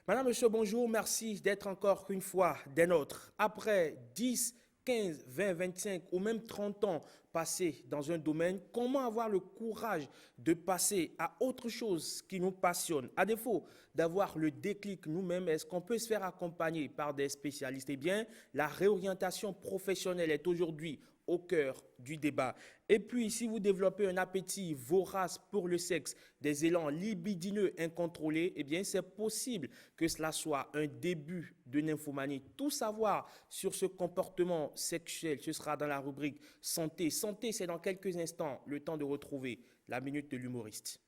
Madame, monsieur, bonjour. Merci d'être encore une fois des nôtres. Après 10, 15, 20, 25 ou même 30 ans passés dans un domaine, comment avoir le courage de passer à autre chose qui nous passionne? À défaut d'avoir le déclic nous-mêmes, est-ce qu'on peut se faire accompagner par des spécialistes? Eh bien, la réorientation professionnelle est aujourd'hui au cœur du débat. Et puis, si vous développez un appétit vorace pour le sexe, des élans libidineux incontrôlés, eh bien, c'est possible que cela soit un début de nymphomanie. Tout savoir sur ce comportement sexuel, ce sera dans la rubrique santé. Santé, c'est dans quelques instants le temps de retrouver la minute de l'humoriste.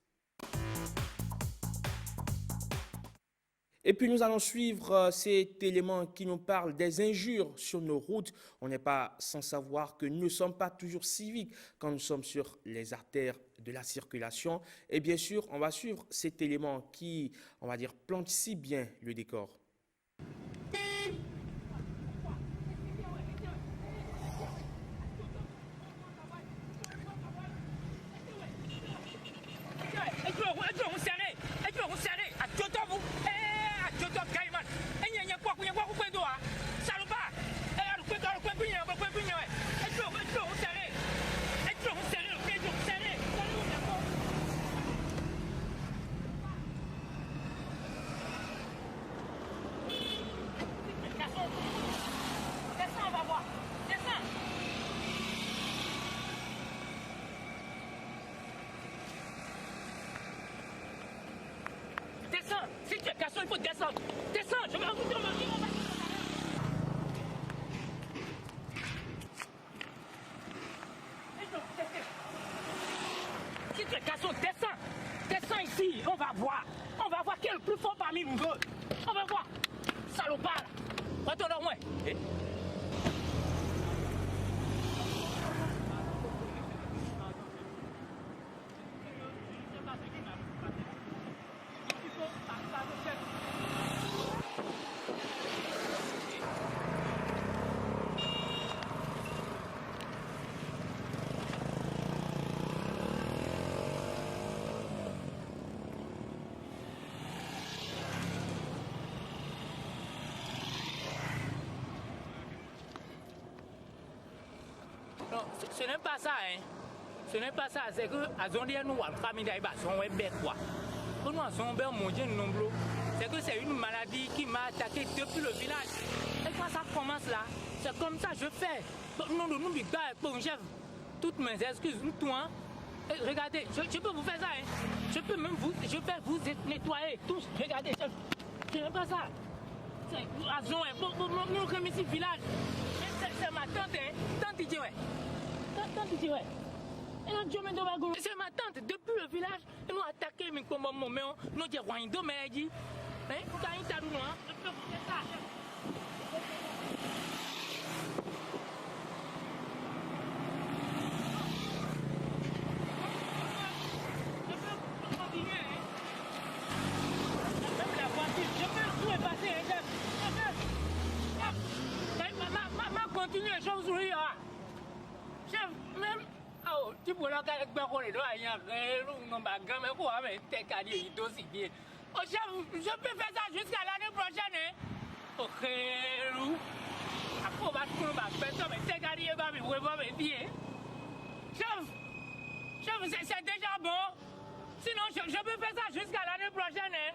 Et puis nous allons suivre cet élément qui nous parle des injures sur nos routes. On n'est pas sans savoir que nous ne sommes pas toujours civiques quand nous sommes sur les artères de la circulation. Et bien sûr, on va suivre cet élément qui, on va dire, plante si bien le décor. Si tu es garçon, il faut descendre. Descends, je vais en vous demander. Si tu es garçon, descends. Descends ici, on va voir. On va voir qui est le plus fort parmi nous deux. On va voir. Salopard. Retourne au moins. Non, ce n'est pas ça, hein. Ce n'est pas ça, c'est que Azondi nous a famille d'ailleurs, son web quoi. Pour nous, son père mon Dieu nombreux, c'est que c'est une maladie qui m'a attaqué depuis le village. Et quand ça commence là, c'est comme ça je fais. Non, n'oublie pas, bon chef, toutes mes excuses, toi. Regardez, je peux vous faire ça, hein. Je peux même vous nettoyer tous. Regardez, chef. Ce n'est pas ça. C'est Azon, nous sommes ici village. C'est ma tante, hein. Tante Didier, ouais. Tante Didier, ouais. C'est ma tante, depuis le village, ils m'ont attaqué, mais comme mon mère, nous disons, on doit me dire, hein, quand il t'a dit, je peux vous faire ça. Je peux continuer, hein. Même la voiture, je peux tout passer, hein, chef. Continue, je vous souris, hein. Chef, même. Oh, tu peux la faire quoi les doigts, il y a non, ma grand-mère, quoi, mais t'es qu'à dire, il doit s'y dire. Oh, chef, je peux faire ça jusqu'à l'année prochaine, hein. Ok, Lou. Après, on va faire ça, mais t'es qu'à dire, bah, mais vous pouvez me dire. Chef, c'est déjà bon. Sinon, je peux faire ça jusqu'à l'année prochaine, hein.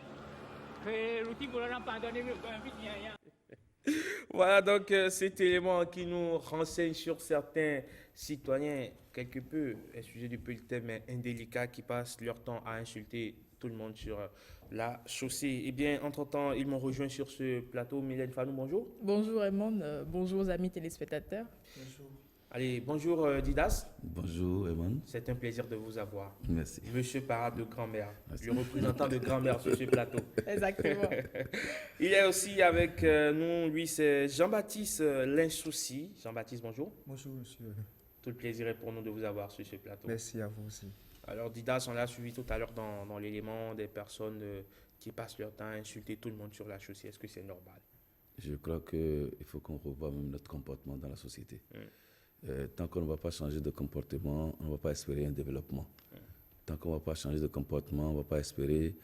Ok, Lou, tu peux la pardonner, mais quand même, Voilà donc cet élément qui nous renseigne sur certains citoyens quelque peu, excusez du peu le thème, mais indélicat, qui passent leur temps à insulter tout le monde sur la chaussée. Eh bien, entre-temps, ils m'ont rejoint sur ce plateau. Mylène Fanou, bonjour. Bonjour Raymond, bonjour aux amis téléspectateurs. Bonjour. Allez, bonjour Didas. Bonjour Eman. C'est un plaisir de vous avoir. Merci. Monsieur Parade de Grand-Mère, le représentant de Grand-Mère sur ce plateau. Exactement. Il est aussi avec nous, lui c'est Jean-Baptiste Linsouci. Jean-Baptiste, bonjour. Bonjour monsieur. Tout le plaisir est pour nous de vous avoir sur ce plateau. Merci à vous aussi. Alors Didas, on l'a suivi tout à l'heure dans l'élément des personnes qui passent leur temps à insulter tout le monde sur la chaussée. Est-ce que c'est normal? Je crois qu'il faut qu'on revoie même notre comportement dans la société. Tant qu'on ne va pas changer de comportement, on ne va pas espérer un développement. Tant qu'on ne va pas changer de comportement, on ne va pas espérer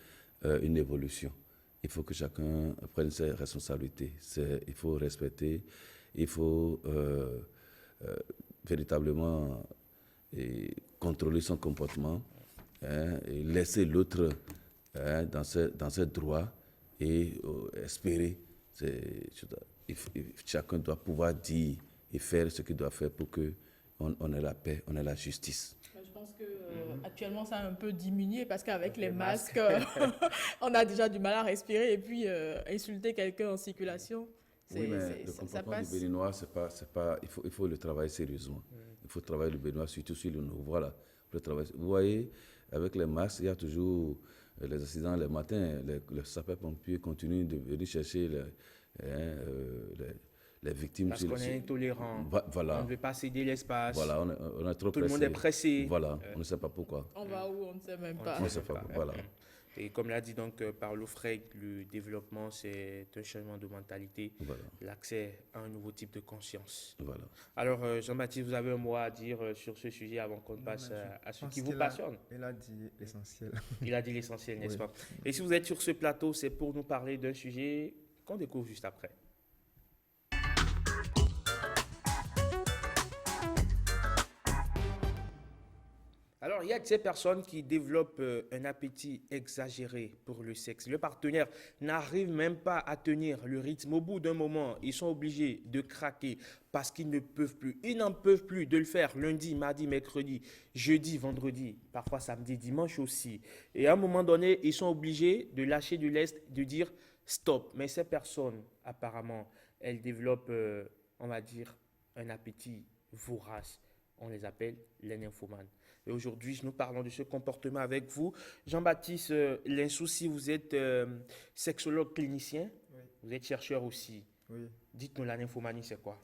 une évolution. il faut que chacun prenne ses responsabilités. Il faut respecter, il faut véritablement contrôler son comportement, hein, et laisser l'autre, hein, dans ses droits et espérer. Chacun doit pouvoir dire et faire ce qu'il doit faire pour qu'on ait la paix, on ait la justice. Je pense que actuellement ça a un peu diminué parce qu'avec les masques, on a déjà du mal à respirer et puis insulter quelqu'un en circulation, Oui, mais le ça comportement passe. du Béninois, il faut le travailler sérieusement. Il faut travailler le Béninois, surtout sur le nouveau. Voilà, le travail. Vous voyez, avec les masques, il y a toujours les accidents les matins. Les sapeurs-pompiers continuent de venir chercher les victimes. Parce qu'on est intolérant. Voilà. On ne veut pas céder l'espace. Voilà, on est trop Tout pressé. le monde est pressé. Voilà, on ne sait pas pourquoi. On va où, on ne sait même pas. On ne sait pas pourquoi. Voilà. Et comme l'a dit donc Paulo Freire, le développement, c'est un changement de mentalité, Voilà. l'accès à un nouveau type de conscience. Voilà. Alors, Jean-Baptiste, vous avez un mot à dire sur ce sujet avant qu'on passe à ce qui vous passionne. Il a dit l'essentiel. Il a dit l'essentiel, n'est-ce Oui. pas? Et si vous êtes sur ce plateau, c'est pour nous parler d'un sujet qu'on découvre juste après. Alors, il y a de ces personnes qui développent un appétit exagéré pour le sexe. Le partenaire n'arrive même pas à tenir le rythme. Au bout d'un moment, ils sont obligés de craquer parce qu'ils ne peuvent plus. Ils n'en peuvent plus de le faire lundi, mardi, mercredi, jeudi, vendredi, parfois samedi, dimanche aussi. Et à un moment donné, ils sont obligés de lâcher du lest, de dire stop. Mais ces personnes, apparemment, elles développent, on va dire, un appétit vorace. On les appelle les nymphomanes. Et aujourd'hui, nous parlons de ce comportement avec vous. Jean-Baptiste Linsouci, vous êtes sexologue clinicien, Oui. vous êtes chercheur aussi. Oui. Dites-nous, la nymphomanie, c'est quoi?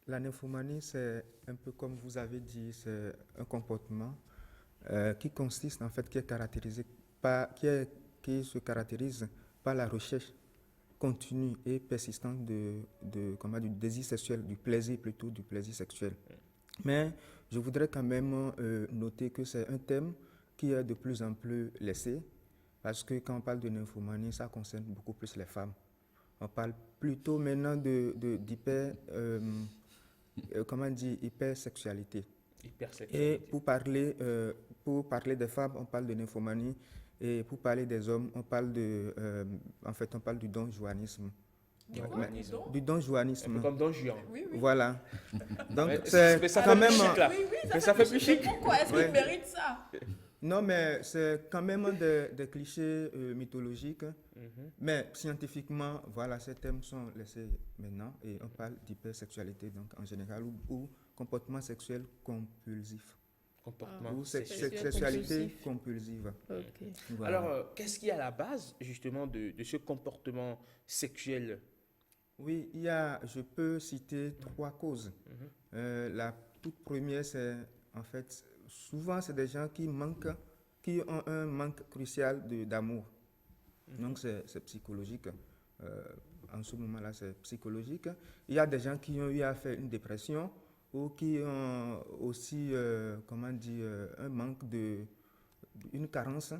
La nymphomanie, c'est un peu comme vous avez dit, c'est un comportement qui consiste en fait, qui est caractérisé qui se caractérise par la recherche continue et persistante du désir sexuel, du plaisir plutôt, du plaisir sexuel. Mais je voudrais quand même noter que c'est un thème qui est de plus en plus laissé, parce que quand on parle de nymphomanie, ça concerne beaucoup plus les femmes. On parle plutôt maintenant hypersexualité. Et pour parler des femmes, on parle de nymphomanie, et pour parler des hommes, on parle du donjuanisme. Du donjuanisme. Comme Don Juan. Oui, oui. Voilà. Donc Mais c'est ça quand fait même. plus chic, là. Oui, oui, Mais ça fait plus chic. Pourquoi est-ce Ouais. qu'il mérite ça? Non, mais c'est quand même des clichés mythologiques. Mais scientifiquement, voilà, ces thèmes sont laissés maintenant et on parle d'hypersexualité, donc en général, ou comportement sexuel compulsif. Comportement Ou sexuel. sexualité compulsif. compulsive. Ok. Voilà. Alors, qu'est-ce qui est à la base, justement, de ce comportement sexuel? Oui, je peux citer trois causes. La toute première, c'est en fait, souvent, c'est des gens qui ont un manque crucial d'amour. Donc, c'est psychologique. En ce moment-là, c'est psychologique. Il y a des gens qui ont eu à faire une dépression ou qui ont aussi, un manque une carence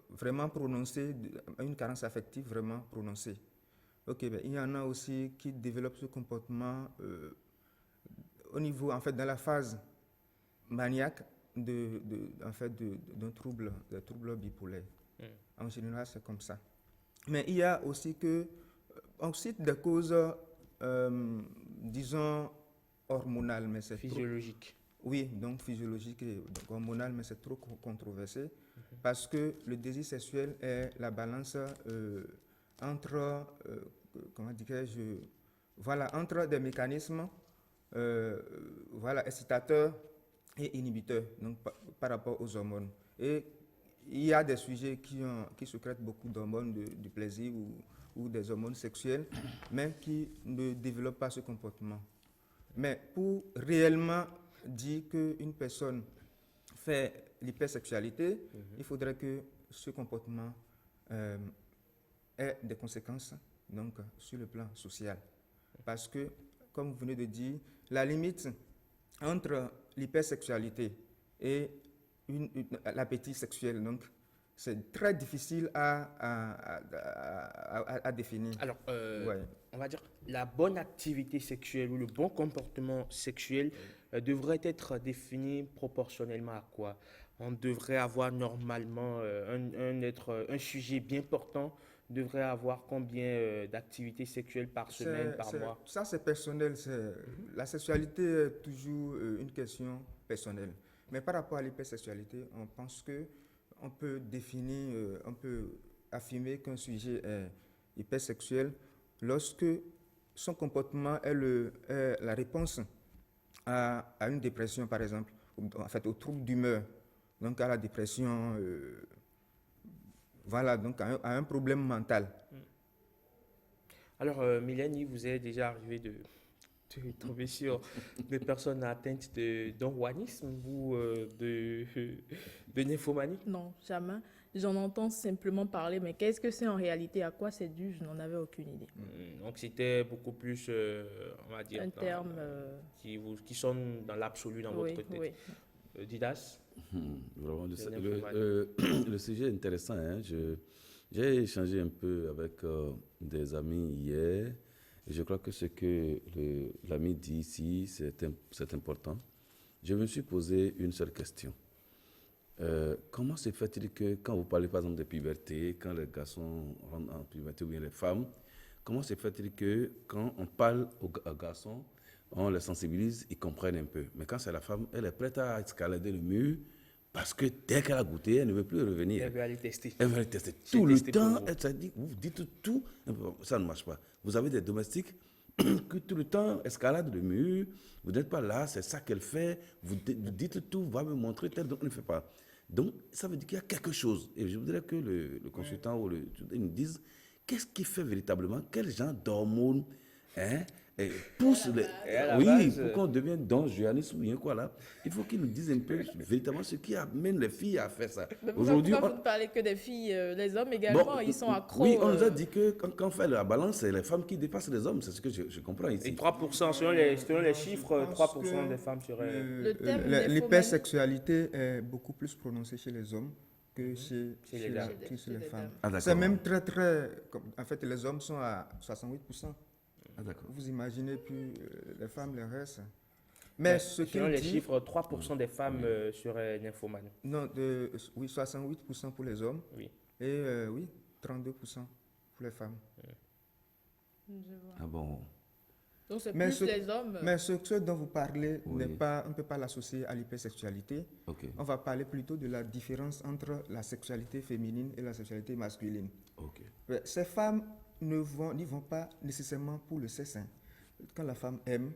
vraiment prononcée, une carence affective vraiment prononcée. Ok, ben, il y en a aussi qui développent ce comportement au niveau, en fait, dans la phase maniaque d'un trouble, des troubles bipolaires. En général, c'est comme ça. Mais il y a aussi on cite des causes, disons, hormonales, mais c'est Physiologique. oui, donc physiologique et donc hormonal, mais c'est trop controversé parce que le désir sexuel est la balance entre, entre des mécanismes excitateurs et inhibiteurs, donc par rapport aux hormones. Et il y a des sujets qui sécrètent beaucoup d'hormones du plaisir ou des hormones sexuelles, mais qui ne développent pas ce comportement. Mais pour réellement dire qu'une personne fait l'hypersexualité, il faudrait que ce comportement ait des conséquences donc, sur le plan social. Parce que, comme vous venez de dire, la limite entre l'hypersexualité et l'appétit sexuel donc, c'est très difficile à définir. Alors, Ouais. on va dire la bonne activité sexuelle ou le bon comportement sexuel devrait être défini proportionnellement à quoi? On devrait avoir normalement un sujet bien portant devrait avoir combien d'activités sexuelles par semaine, par mois? Ça, c'est personnel. La sexualité est toujours une question personnelle. Mais par rapport à l'hypersexualité, on pense que on peut définir, on peut affirmer qu'un sujet est hypersexuel lorsque son comportement est la réponse à une dépression, par exemple, en fait, au trouble d'humeur, donc à la dépression, voilà, donc à un problème mental. Alors, Mylène, il vous est déjà arrivé de tomber sur des personnes atteintes d'envoisisme ou de nymphomanie? Non, jamais. J'en entends simplement parler, mais qu'est-ce que c'est en réalité? À quoi c'est dû? Je n'en avais aucune idée. Donc, c'était beaucoup plus, on va dire, Un terme. qui sonne dans l'absolu dans Oui, votre tête. oui. Didas? Vraiment, nymphomanies. le sujet est intéressant. Hein. J'ai échangé un peu avec des amis hier. Et je crois que ce que l'ami dit ici, c'est important. Je me suis posé une seule question. Comment se fait-il que quand vous parlez par exemple de puberté, quand les garçons rentrent en puberté ou bien les femmes, comment se fait-il que quand on parle aux garçons, on les sensibilise, ils comprennent un peu. Mais quand c'est la femme, elle est prête à escalader le mur parce que dès qu'elle a goûté, elle ne veut plus revenir. Elle veut aller tester. Elle va le tester J'ai tout le testé pour temps. vous. Elle se dit, vous dites tout, ça ne marche pas. Vous avez des domestiques qui tout le temps escaladent le mur. Vous n'êtes pas là, c'est ça qu'elle fait. Vous dites tout, va me montrer tel, donc elle ne fait pas. Donc ça veut dire qu'il y a quelque chose. Et je voudrais que le consultant ou il nous dise qu'est-ce qui fait véritablement, quel genre d'hormones pousse la oui, base, pour qu'on devienne Don Juanis ou bien quoi là. Il faut qu'ils nous disent un peu véritablement ce qui amène les filles à faire ça. Mais Aujourd'hui, pourquoi vous ne parlez que des filles? Les hommes également, ils sont accros. oui, on nous a dit que quand on fait la balance, c'est les femmes qui dépassent les hommes. C'est ce que je comprends ici. Et 3%, selon les chiffres, Je pense 3% que des femmes seraient... Le terme nymphomanie- l'hypersexualité est beaucoup plus prononcée chez les hommes que chez les dames. chez les femmes. Ah, d'accord. C'est même très... En fait, les hommes sont à 68%. Ah, d'accord. Vous imaginez plus les femmes, les restes. Mais ce Selon qu'il les dit... chiffres, 3% des femmes seraient nymphomanes. Non, oui, 68% pour les hommes Oui. et oui, 32% pour les femmes. Je vois. Ah bon. Donc c'est Mais plus ce- les hommes. Mais ce dont vous parlez, Oui. on ne peut pas l'associer à l'hypersexualité. Ok. On va parler plutôt de la différence entre la sexualité féminine et la sexualité masculine. Ok. Ouais, ces femmes n'y vont pas nécessairement pour le sexe. Hein. Quand la femme aime,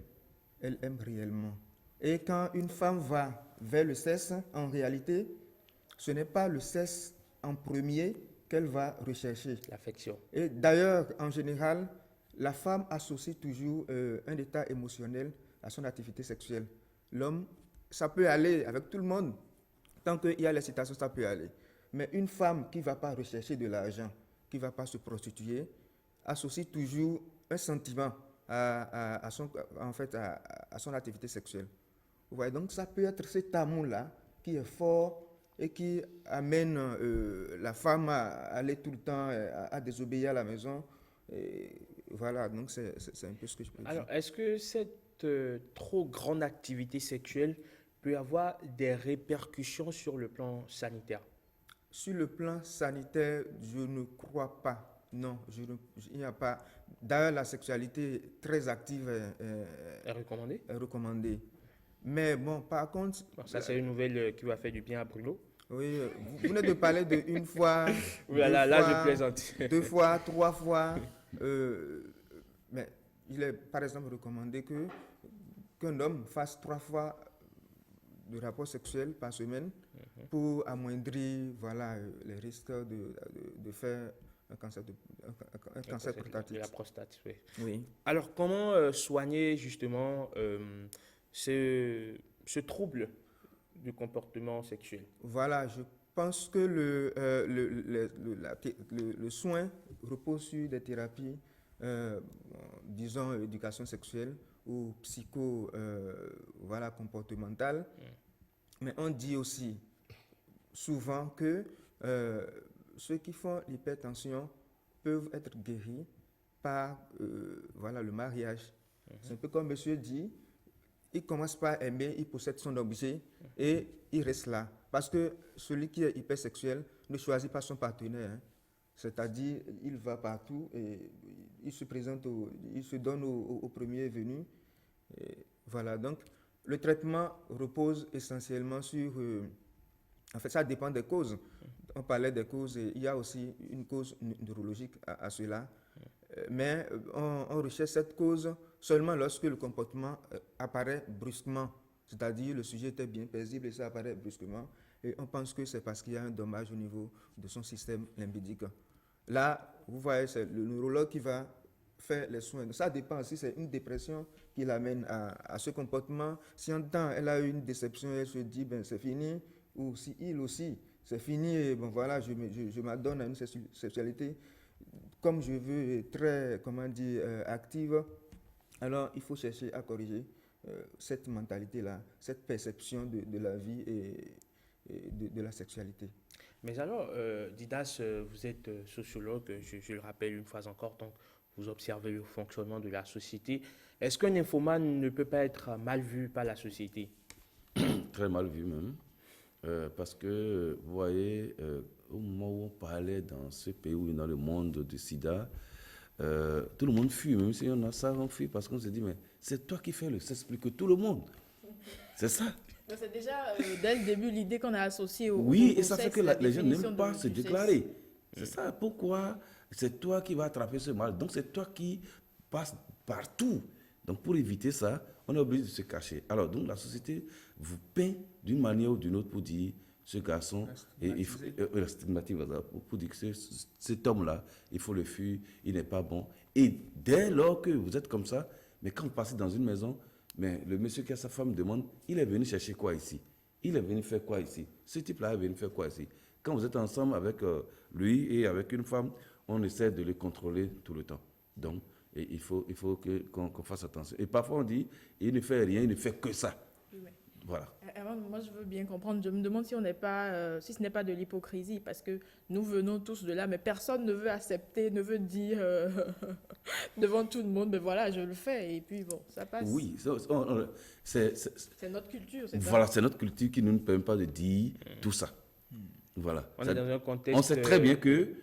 elle aime réellement. Et quand une femme va vers le sexe, en réalité, ce n'est pas le sexe en premier qu'elle va rechercher. L'affection. Et d'ailleurs, en général, la femme associe toujours un état émotionnel à son activité sexuelle. L'homme, ça peut aller avec tout le monde. Tant qu'il y a l'excitation, ça peut aller. Mais une femme qui ne va pas rechercher de l'argent, qui ne va pas se prostituer, associe toujours un sentiment à son activité sexuelle. Vous voyez, donc ça peut être cet amour-là qui est fort et qui amène la femme à aller tout le temps, à désobéir à la maison. Et voilà, donc c'est un peu ce que je peux dire. Alors, est-ce que cette trop grande activité sexuelle peut avoir des répercussions sur le plan sanitaire? Sur le plan sanitaire, je ne crois pas. Non, il n'y a pas. D'ailleurs, la sexualité très active Est recommandé? est recommandée. Mais bon, par contre, Bon, ça, c'est une nouvelle qui va faire du bien à Bruno. oui, vous venez de parler de une fois, Oui, là, deux là, fois, je plaisante. 2 fois, 3 fois. Mais il est par exemple recommandé qu'un homme fasse 3 fois de rapport sexuel par semaine pour amoindrir voilà, les risques de faire un cancer, un cancer De la prostatique. prostate, oui. Oui. Alors, comment soigner justement ce trouble du comportement sexuel? Voilà, je pense que le soin repose sur des thérapies, disons, éducation sexuelle ou voilà, comportementale. Mais on dit aussi souvent que ceux qui font l'hypertension peuvent être guéris par voilà, le mariage. C'est un peu comme monsieur dit, il commence par aimer, il possède son objet et il reste là. Parce que celui qui est hypersexuel ne choisit pas son partenaire. Hein. C'est-à-dire, il va partout et il se présente, il se donne au premier venu. Et voilà, donc le traitement repose essentiellement sur... en fait, ça dépend des causes. On parlait des causes, et il y a aussi une cause neurologique à cela. Mais on recherche cette cause seulement lorsque le comportement apparaît brusquement. C'est-à-dire, le sujet était bien paisible et ça apparaît brusquement. Et on pense que c'est parce qu'il y a un dommage au niveau de son système limbédique. Là, vous voyez, c'est le neurologue qui va faire les soins. Ça dépend aussi, c'est une dépression qui l'amène à ce comportement. Si en temps, elle a eu une déception, elle se dit, ben, c'est fini, ou si il aussi, c'est fini, et bon voilà, je m'adonne à une sexualité comme je veux, très, comment dire, active. Alors, il faut chercher à corriger cette mentalité-là, cette perception de la vie et de la sexualité. Mais alors, Didas, vous êtes sociologue, je le rappelle une fois encore, donc vous observez le fonctionnement de la société. Est-ce qu'un nymphomane ne peut pas être mal vu par la société? Très mal vu même. Parce que, vous voyez, au moment où on parlait dans ce pays ou dans le monde du sida, tout le monde fuit, même si on a ça, on fuit parce qu'on se dit, mais c'est toi qui fais le sexe plus que tout le monde. C'est ça. Donc c'est déjà dès le début l'idée qu'on a associée au Oui, au et ça sexe, fait que la les gens définition n'aiment pas du se sexe. déclarer. C'est ça. Pourquoi c'est toi qui vas attraper ce mal. Donc c'est toi qui passes partout. Donc pour éviter ça, on est obligé de se cacher. Alors donc la société vous peint d'une manière ou d'une autre pour dire ce garçon, stigmatique, pour dire que cet homme-là, il faut le fuir, il n'est pas bon. Et dès lors que vous êtes comme ça, mais quand vous passez dans une maison, mais le monsieur qui a sa femme demande, il est venu chercher quoi ici? Il est venu faire quoi ici? Ce type-là est venu faire quoi ici? Quand vous êtes ensemble avec lui et avec une femme, on essaie de les contrôler tout le temps. Donc, et il faut qu'on fasse attention. Et parfois on dit, il ne fait rien, il ne fait que ça. Oui. Voilà. Moi, je veux bien comprendre. Je me demande si on n'est pas, si ce n'est pas de l'hypocrisie, parce que nous venons tous de là, mais personne ne veut accepter, ne veut dire devant tout le monde, mais voilà, je le fais, et puis bon, ça passe. Oui, C'est notre culture, c'est voilà, ça. c'est notre culture qui ne nous permet pas de dire tout ça. Voilà. On est dans un contexte... On sait très bien que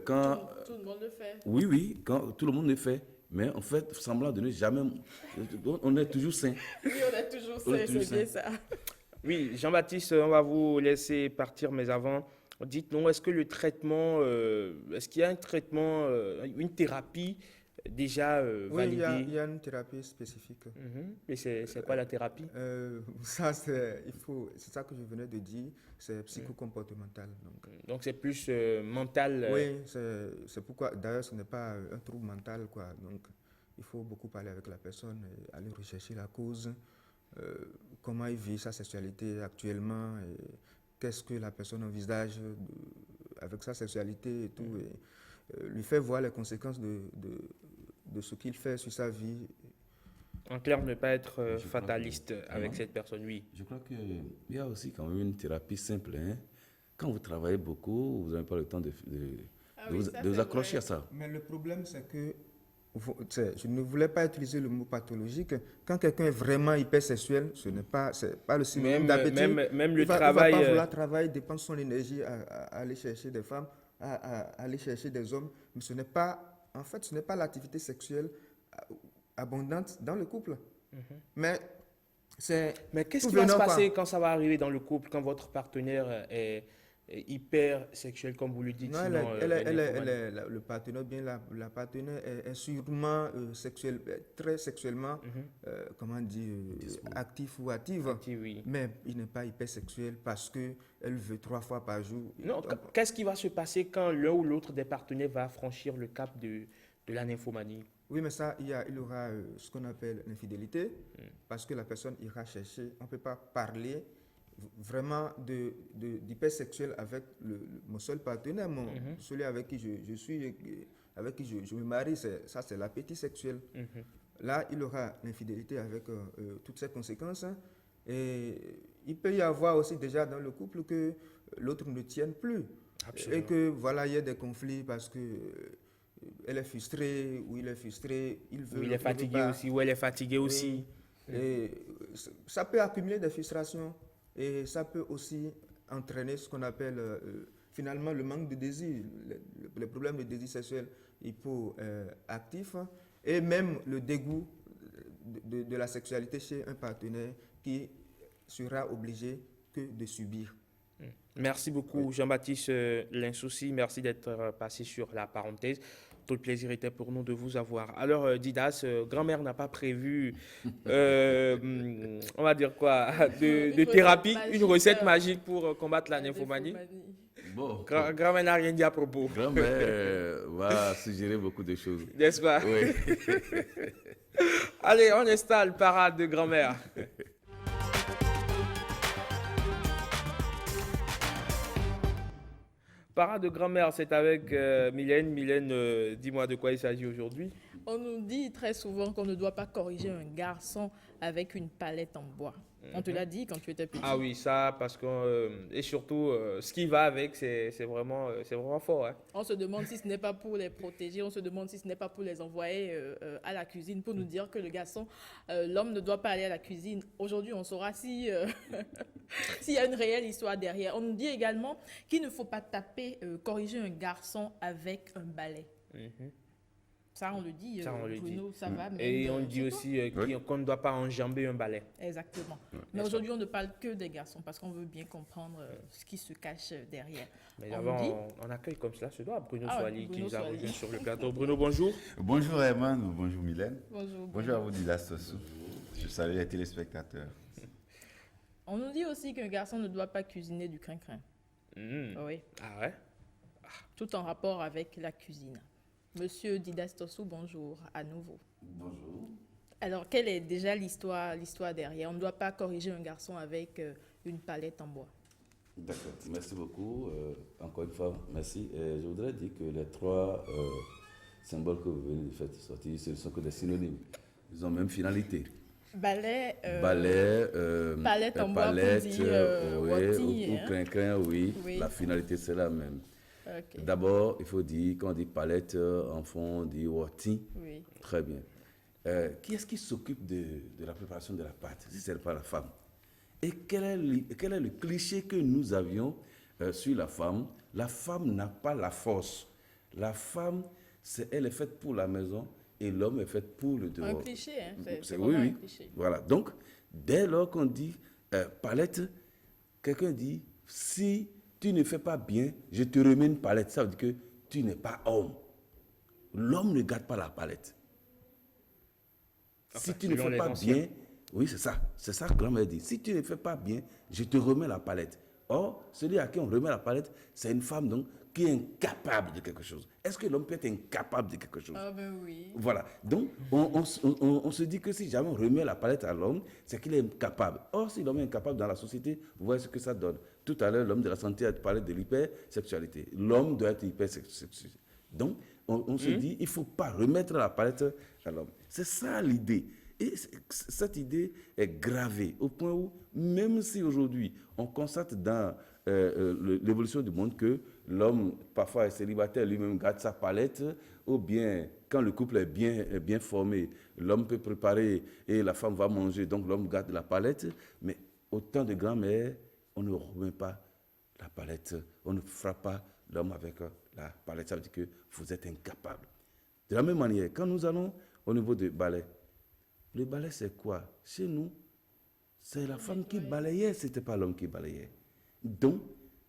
quand... Tout le monde le fait. Oui, quand tout le monde le fait, mais en fait, semblant de ne jamais... On est toujours sain. Oui, on a toujours On ça, est toujours c'est bien ça. Oui, Jean-Baptiste, on va vous laisser partir, mais avant, dites-nous, est-ce que le traitement, est-ce qu'il y a un traitement, une thérapie déjà Oui, il validée? y a une thérapie spécifique. Et c'est quoi la thérapie? Ça, c'est ça que je venais de dire, c'est psychocomportemental. Donc c'est plus mental. Oui, c'est pourquoi, d'ailleurs, ce n'est pas un trouble mental, quoi. Donc, il faut beaucoup parler avec la personne, et aller rechercher la cause, comment il vit sa sexualité actuellement, et qu'est-ce que la personne envisage avec sa sexualité et tout, et lui faire voir les conséquences de ce qu'il fait sur sa vie. En clair, ne pas être Je crois fataliste que- avec Hein? cette personne, oui. Je crois qu'il y a aussi quand même une thérapie simple. Hein. Quand vous travaillez beaucoup, vous n'avez pas le temps de vous accrocher à ça. Mais le problème, c'est que je ne voulais pas utiliser le mot pathologique. Quand quelqu'un est vraiment hypersexuel, c'est pas le synonyme d'appétit. Même le Il va travail... pas vouloir travailler, dépenser son énergie à aller chercher des femmes, à aller chercher des hommes. Mais ce n'est pas, en fait, ce n'est pas l'activité sexuelle abondante dans le couple. Mais c'est... Mais qu'est-ce tout qui va se venant, quoi. passer quand ça va arriver dans le couple, quand votre partenaire est hyper sexuel, comme vous le dites? Non, sinon, le partenaire, bien la partenaire est sûrement très sexuellement, comment dire, actif ou active. oui. Mais il n'est pas hypersexuel parce qu'elle veut 3 fois par jour. Non, qu'est-ce qui va se passer quand l'un ou l'autre des partenaires va franchir le cap de la nymphomanie? Oui, mais ça, il y aura ce qu'on appelle l'infidélité, parce que la personne ira chercher, on ne peut pas parler vraiment d'hypersexuel avec mon seul partenaire, celui avec qui je suis, avec qui je me marie, ça c'est l'appétit sexuel. Là, il aura l'infidélité avec toutes ses conséquences. Et il peut y avoir aussi déjà dans le couple que l'autre ne tienne plus. Absolument. Et que voilà, il y a des conflits parce que elle est frustrée ou il est frustré, il veut Ou il le est fatigué pas. aussi, ou elle est fatiguée aussi. Oui. Et ça peut accumuler des frustrations et ça peut aussi entraîner ce qu'on appelle finalement le manque de désir, les problèmes de désir sexuel hypoactif et même le dégoût de la sexualité chez un partenaire qui sera obligé que de subir. Merci beaucoup, Jean-Baptiste Linsouci. Merci d'être passé sur la parenthèse. Tout le plaisir était pour nous de vous avoir. Alors, Didas, grand-mère n'a pas prévu, on va dire quoi, de thérapie, une recette magique pour combattre la nymphomanie. Bon, Grand-mère n'a rien dit à propos, grand-mère va suggérer beaucoup de choses. n'est-ce pas? Oui. Allez, on installe parade de grand-mère. Parade de grand-mère, c'est avec Mylène. Mylène, dis-moi de quoi il s'agit aujourd'hui. On nous dit très souvent qu'on ne doit pas corriger un garçon avec une palette en bois. On te l'a dit quand tu étais petit. Ah oui, ça, parce que, et surtout, ce qui va avec, c'est vraiment fort. Hein. On se demande si ce n'est pas pour les protéger, on se demande si ce n'est pas pour les envoyer à la cuisine, pour nous dire que le garçon, l'homme ne doit pas aller à la cuisine. Aujourd'hui, on saura si s'il y a une réelle histoire derrière. On nous dit également qu'il ne faut pas taper, corriger un garçon avec un balai. Ça, on le dit, Ça, on le Bruno, ça va. Et même, on dit chez toi. aussi qu'on ne doit pas enjamber un balai. Exactement. Mais aujourd'hui, on ne parle que des garçons parce qu'on veut bien comprendre ce qui se cache derrière. Mais On d'abord, nous dit- on accueille comme cela se doit Bruno Ah, Soali qui Bruno nous a Soali. rejoint sur le plateau. Bruno, bonjour. Bonjour Herman, bonjour Mylène. Bonjour. Bonjour à vous Didas Tossou. Je salue les téléspectateurs. On nous dit aussi qu'un garçon ne doit pas cuisiner du crin-crin. Oui, Ah ouais? tout en rapport avec la cuisine. Monsieur Didas Tossou, bonjour à nouveau. Bonjour. Alors, quelle est déjà l'histoire derrière? On ne doit pas corriger un garçon avec une palette en bois. D'accord, merci beaucoup. Encore une fois, merci. Je voudrais dire que les trois symboles que vous venez de faire sortir, ce ne sont que des synonymes. Ils ont même finalité. Balai, Balai, palette en bois, palette, comme dit, Wati, ou hein. crin-crin, oui. Oui. La finalité, c'est la même. ok, D'abord, il faut dire, quand on dit palette, en fond, on dit wati. oui. Très bien. Qui est-ce qui s'occupe de la préparation de la pâte, si ce n'est pas la femme? Et quel est le cliché que nous avions sur la femme? La femme n'a pas la force. La femme, elle est faite pour la maison et l'homme est fait pour le dehors. Un cliché, hein? C'est Oui, vraiment oui. un cliché. Voilà. Donc, dès lors qu'on dit palette, quelqu'un dit, si tu ne fais pas bien, je te remets une palette. Ça veut dire que tu n'es pas homme. L'homme ne garde pas la palette. Si tu ne selon fais les pas anciens. bien, oui, c'est ça. C'est ça que grand-mère dit. Si tu ne fais pas bien, je te remets la palette. Or, celui à qui on remet la palette, c'est une femme donc qui est incapable de quelque chose. Est-ce que l'homme peut être incapable de quelque chose? Ah ben oui. Voilà. Donc, on se dit que si jamais on remet la palette à l'homme, c'est qu'il est incapable. Or, si l'homme est incapable dans la société, vous voyez ce que ça donne. Tout à l'heure, l'homme de la santé a parlé de l'hypersexualité. L'homme doit être hypersexuel. Donc, on se dit, il ne faut pas remettre la palette à l'homme. C'est ça l'idée. Et cette idée est gravée au point où, même si aujourd'hui, on constate dans l'évolution du monde que l'homme, parfois, est célibataire, lui-même garde sa palette, ou bien, quand le couple est bien formé, l'homme peut préparer et la femme va manger, donc l'homme garde la palette. Mais au temps de grand-mère, on ne remet pas la palette, on ne frappe pas l'homme avec la palette. Ça veut dire que vous êtes incapable. De la même manière, quand nous allons au niveau du balai, le balai, c'est quoi? Chez nous, c'est la femme qui balayait, ce n'était pas l'homme qui balayait. Donc,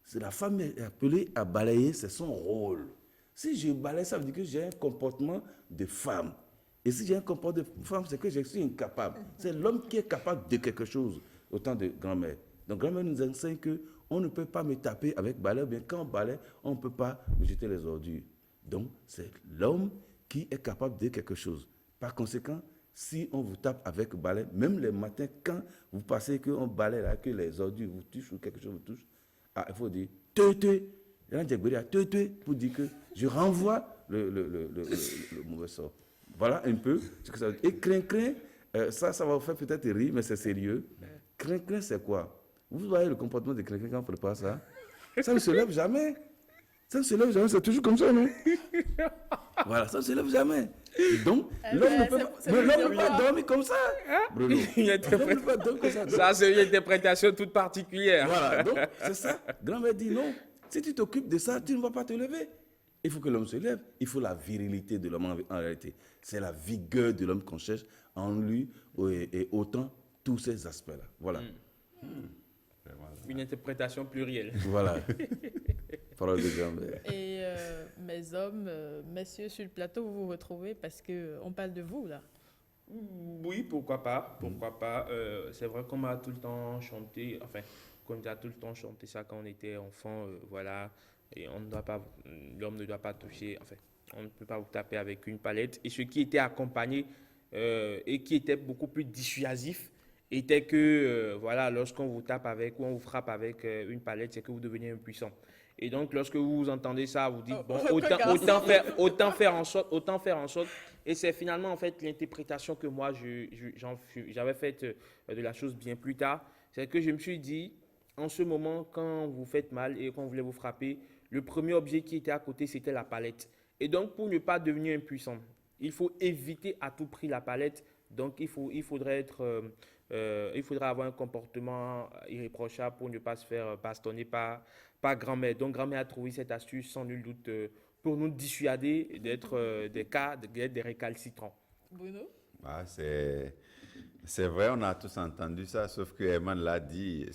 c'est la femme est appelée à balayer, c'est son rôle. Si je balaye, ça veut dire que j'ai un comportement de femme. Et si j'ai un comportement de femme, c'est que je suis incapable. C'est l'homme qui est capable de quelque chose, au temps de grand-mère. Donc, grand-mère nous enseigne qu'on ne peut pas me taper avec balai, bien quand on balaye, on ne peut pas me jeter les ordures. Donc, c'est l'homme qui est capable de quelque chose. Par conséquent, si on vous tape avec balai, même les matins, quand vous passez qu'on balaye là, que les ordures vous touchent ou quelque chose vous touche, il faut dire pour dire que je renvoie le mauvais sort. Voilà un peu ce que ça veut dire. Et crin-crin, ça va vous faire peut-être rire, mais c'est sérieux. Crin-crin, c'est quoi? Vous voyez le comportement de crin-crin quand on prépare ça? Ça ne se lève jamais. Ça ne se lève jamais, c'est toujours comme ça, non? Voilà, ça ne se lève jamais. Et donc, l'homme ne peut pas dormir comme ça, Bruno. Une L'homme ne peut pas dormir comme ça. Ça, c'est une interprétation toute particulière. Voilà, donc c'est ça. Grand-mère dit non, si tu t'occupes de ça, tu ne vas pas te lever. Il faut que l'homme se lève. Il faut la virilité de l'homme en réalité. C'est la vigueur de l'homme qu'on cherche en lui et autant tous ces aspects-là. Voilà. Une interprétation plurielle. Voilà. Parole de grand-mère. Et mes hommes, messieurs sur le plateau, vous vous retrouvez parce qu'on parle de vous là. Oui, pourquoi pas, pourquoi pas. C'est vrai qu'on m'a tout le temps chanté, enfin, qu'on nous a tout le temps chanté ça quand on était enfant, voilà. Et on ne doit pas, l'homme ne doit pas toucher, enfin, on ne peut pas vous taper avec une palette. Et ce qui était accompagné et qui était beaucoup plus dissuasif était que, voilà, lorsqu'on vous tape avec ou on vous frappe avec une palette, c'est que vous devenez impuissant. Et donc, lorsque vous entendez ça, vous dites, bon, autant faire en sorte. Et c'est finalement, en fait, l'interprétation que moi, j'avais faite de la chose bien plus tard. C'est que je me suis dit, en ce moment, quand vous faites mal et qu'on voulait vous frapper, le premier objet qui était à côté, c'était la palette. Et donc, pour ne pas devenir impuissant, il faut éviter à tout prix la palette. Donc, il faudrait avoir un comportement irréprochable pour ne pas se faire bastonner par grand-mère. Donc, grand-mère a trouvé cette astuce sans nul doute pour nous dissuader d'être des récalcitrants. Bruno? Ah, c'est vrai, on a tous entendu ça, sauf que Herman l'a dit,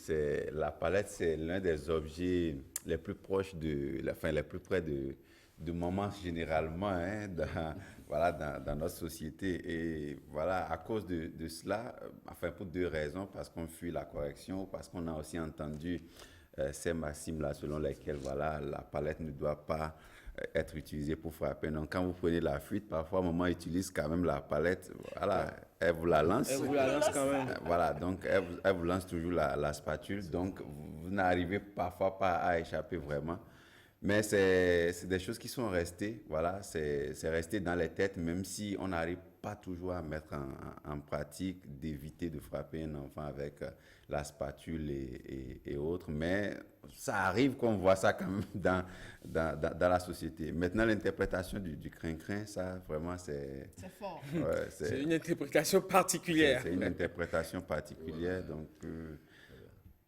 la palette, c'est l'un des objets les plus proches les plus près de maman généralement, hein, dans notre société. Et voilà, à cause de cela, enfin pour deux raisons, parce qu'on fuit la correction, parce qu'on a aussi entendu ces maximes-là selon lesquelles voilà, la palette ne doit pas être utilisée pour frapper. Donc quand vous prenez la fuite, parfois maman utilise quand même la palette, voilà, elle vous la lance. Elle vous la lance quand même. Voilà, donc elle vous lance toujours la spatule, donc vous n'arrivez parfois pas à échapper vraiment. Mais c'est des choses qui sont restées, voilà, c'est resté dans les têtes, même si on n'arrive pas toujours à mettre en pratique d'éviter de frapper un enfant avec la spatule et autres. Mais ça arrive qu'on voit ça quand même dans la société. Maintenant, l'interprétation du crin-crin, ça vraiment c'est... C'est fort. Ouais, C'est une interprétation particulière. c'est une interprétation particulière. Donc,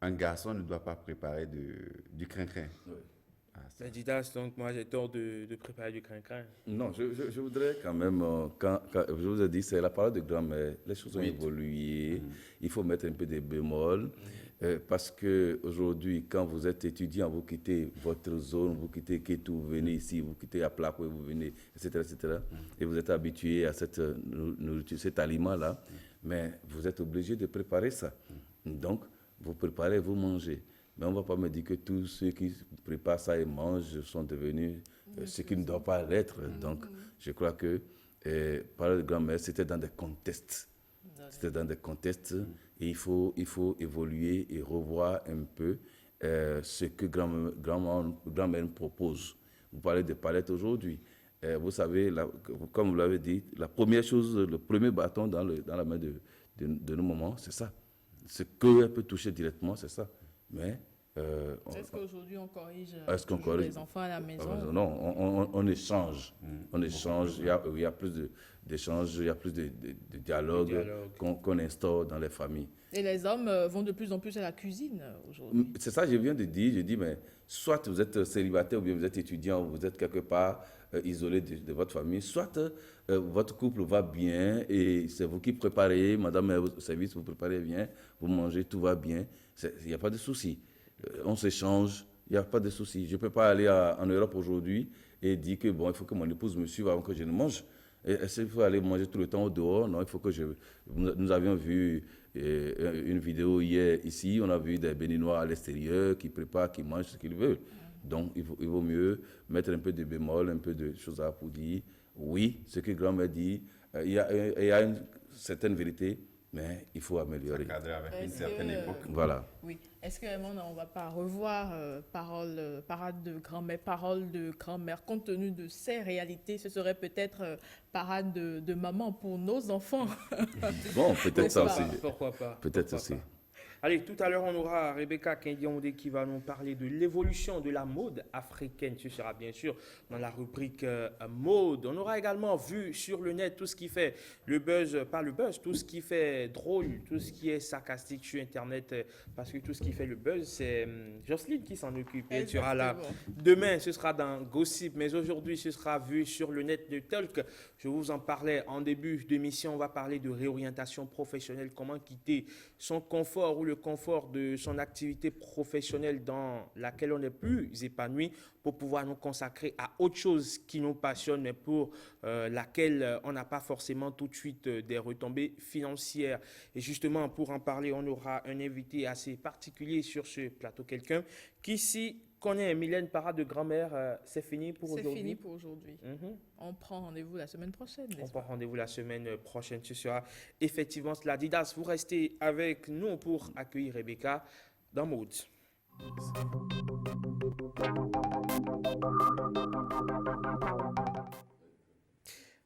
un garçon ne doit pas préparer du crin-crin. Oui. Mais Didas, donc moi j'ai tort de préparer du crin-crin. Non, je voudrais quand même, quand je vous ai dit, c'est la parole de grand-mère, les choses ont évolué, il faut mettre un peu des bémols, parce qu'aujourd'hui, quand vous êtes étudiant, vous quittez votre zone, vous quittez Kétou, vous venez ici, vous quittez Aplakwe, vous venez, etc., et vous êtes habitué à cette nourriture, cet aliment-là, mais vous êtes obligé de préparer ça. Donc, vous préparez, vous mangez. Mais on ne va pas me dire que tous ceux qui préparent ça et mangent sont devenus ce qui ne doit pas l'être. Donc, je crois que, par la grand-mère, c'était dans des contextes. C'était dans des contextes et il faut évoluer et revoir un peu ce que grand-mère nous propose. Vous parlez de palettes aujourd'hui. Vous savez, comme vous l'avez dit, la première chose, le premier bâton dans la main de nos mamans, c'est ça. Ce qu'elle peut toucher directement, c'est ça. Mais est-ce qu'aujourd'hui on corrige les enfants à la maison? Non, on échange. On échange. Il y a plus d'échanges, il y a plus de dialogue qu'on instaure dans les familles. Et les hommes vont de plus en plus à la cuisine aujourd'hui. C'est ça que je viens de dire. Je dis, mais soit vous êtes célibataire ou bien vous êtes étudiant ou vous êtes quelque part isolé de votre famille, soit votre couple va bien et c'est vous qui préparez, madame est au service, vous préparez bien, vous mangez, tout va bien. Il n'y a pas de souci. On s'échange, il n'y a pas de souci. Je ne peux pas aller en Europe aujourd'hui et dire que bon, il faut que mon épouse me suive avant que je ne mange. Est-ce qu'il faut aller manger tout le temps au dehors? Non, il faut que Nous avions vu une vidéo hier ici, on a vu des Béninois à l'extérieur qui préparent, qui mangent ce qu'ils veulent. Donc, il vaut mieux mettre un peu de bémol, un peu de choses à pour dire. Oui, ce que grand-mère dit, il y a une certaine vérité, mais il faut améliorer. Ça cadre avec une certaine époque. Voilà. Oui. Est-ce qu'on ne va pas revoir parade de grand-mère, compte tenu de ces réalités, ce serait peut-être parade de maman pour nos enfants. Bon, peut-être ça aussi. Pourquoi pas? Peut-être aussi. Allez, tout à l'heure, on aura Rebecca Kendiaondé qui va nous parler de l'évolution de la mode africaine. Ce sera bien sûr dans la rubrique mode. On aura également vu sur le net tout ce qui fait le buzz, pas le buzz, tout ce qui fait drôle, tout ce qui est sarcastique sur Internet, parce que tout ce qui fait le buzz, c'est Jocelyne qui s'en occupe. Elle sera là. Demain, ce sera dans Gossip, mais aujourd'hui, ce sera vu sur le net de Talk. Je vous en parlais en début d'émission. On va parler de réorientation professionnelle, comment quitter son confort ou le confort de son activité professionnelle dans laquelle on n'est plus épanoui pour pouvoir nous consacrer à autre chose qui nous passionne, mais pour laquelle on n'a pas forcément tout de suite des retombées financières. Et justement, pour en parler, on aura un invité assez particulier sur ce plateau, quelqu'un qui s'y connaît. Mylène, parade de grand-mère, c'est fini pour aujourd'hui. C'est fini pour aujourd'hui. On prend rendez-vous la semaine prochaine. On prend rendez-vous la semaine prochaine. Ce sera effectivement cela. Didas, vous restez avec nous pour accueillir Rebecca dans Mode.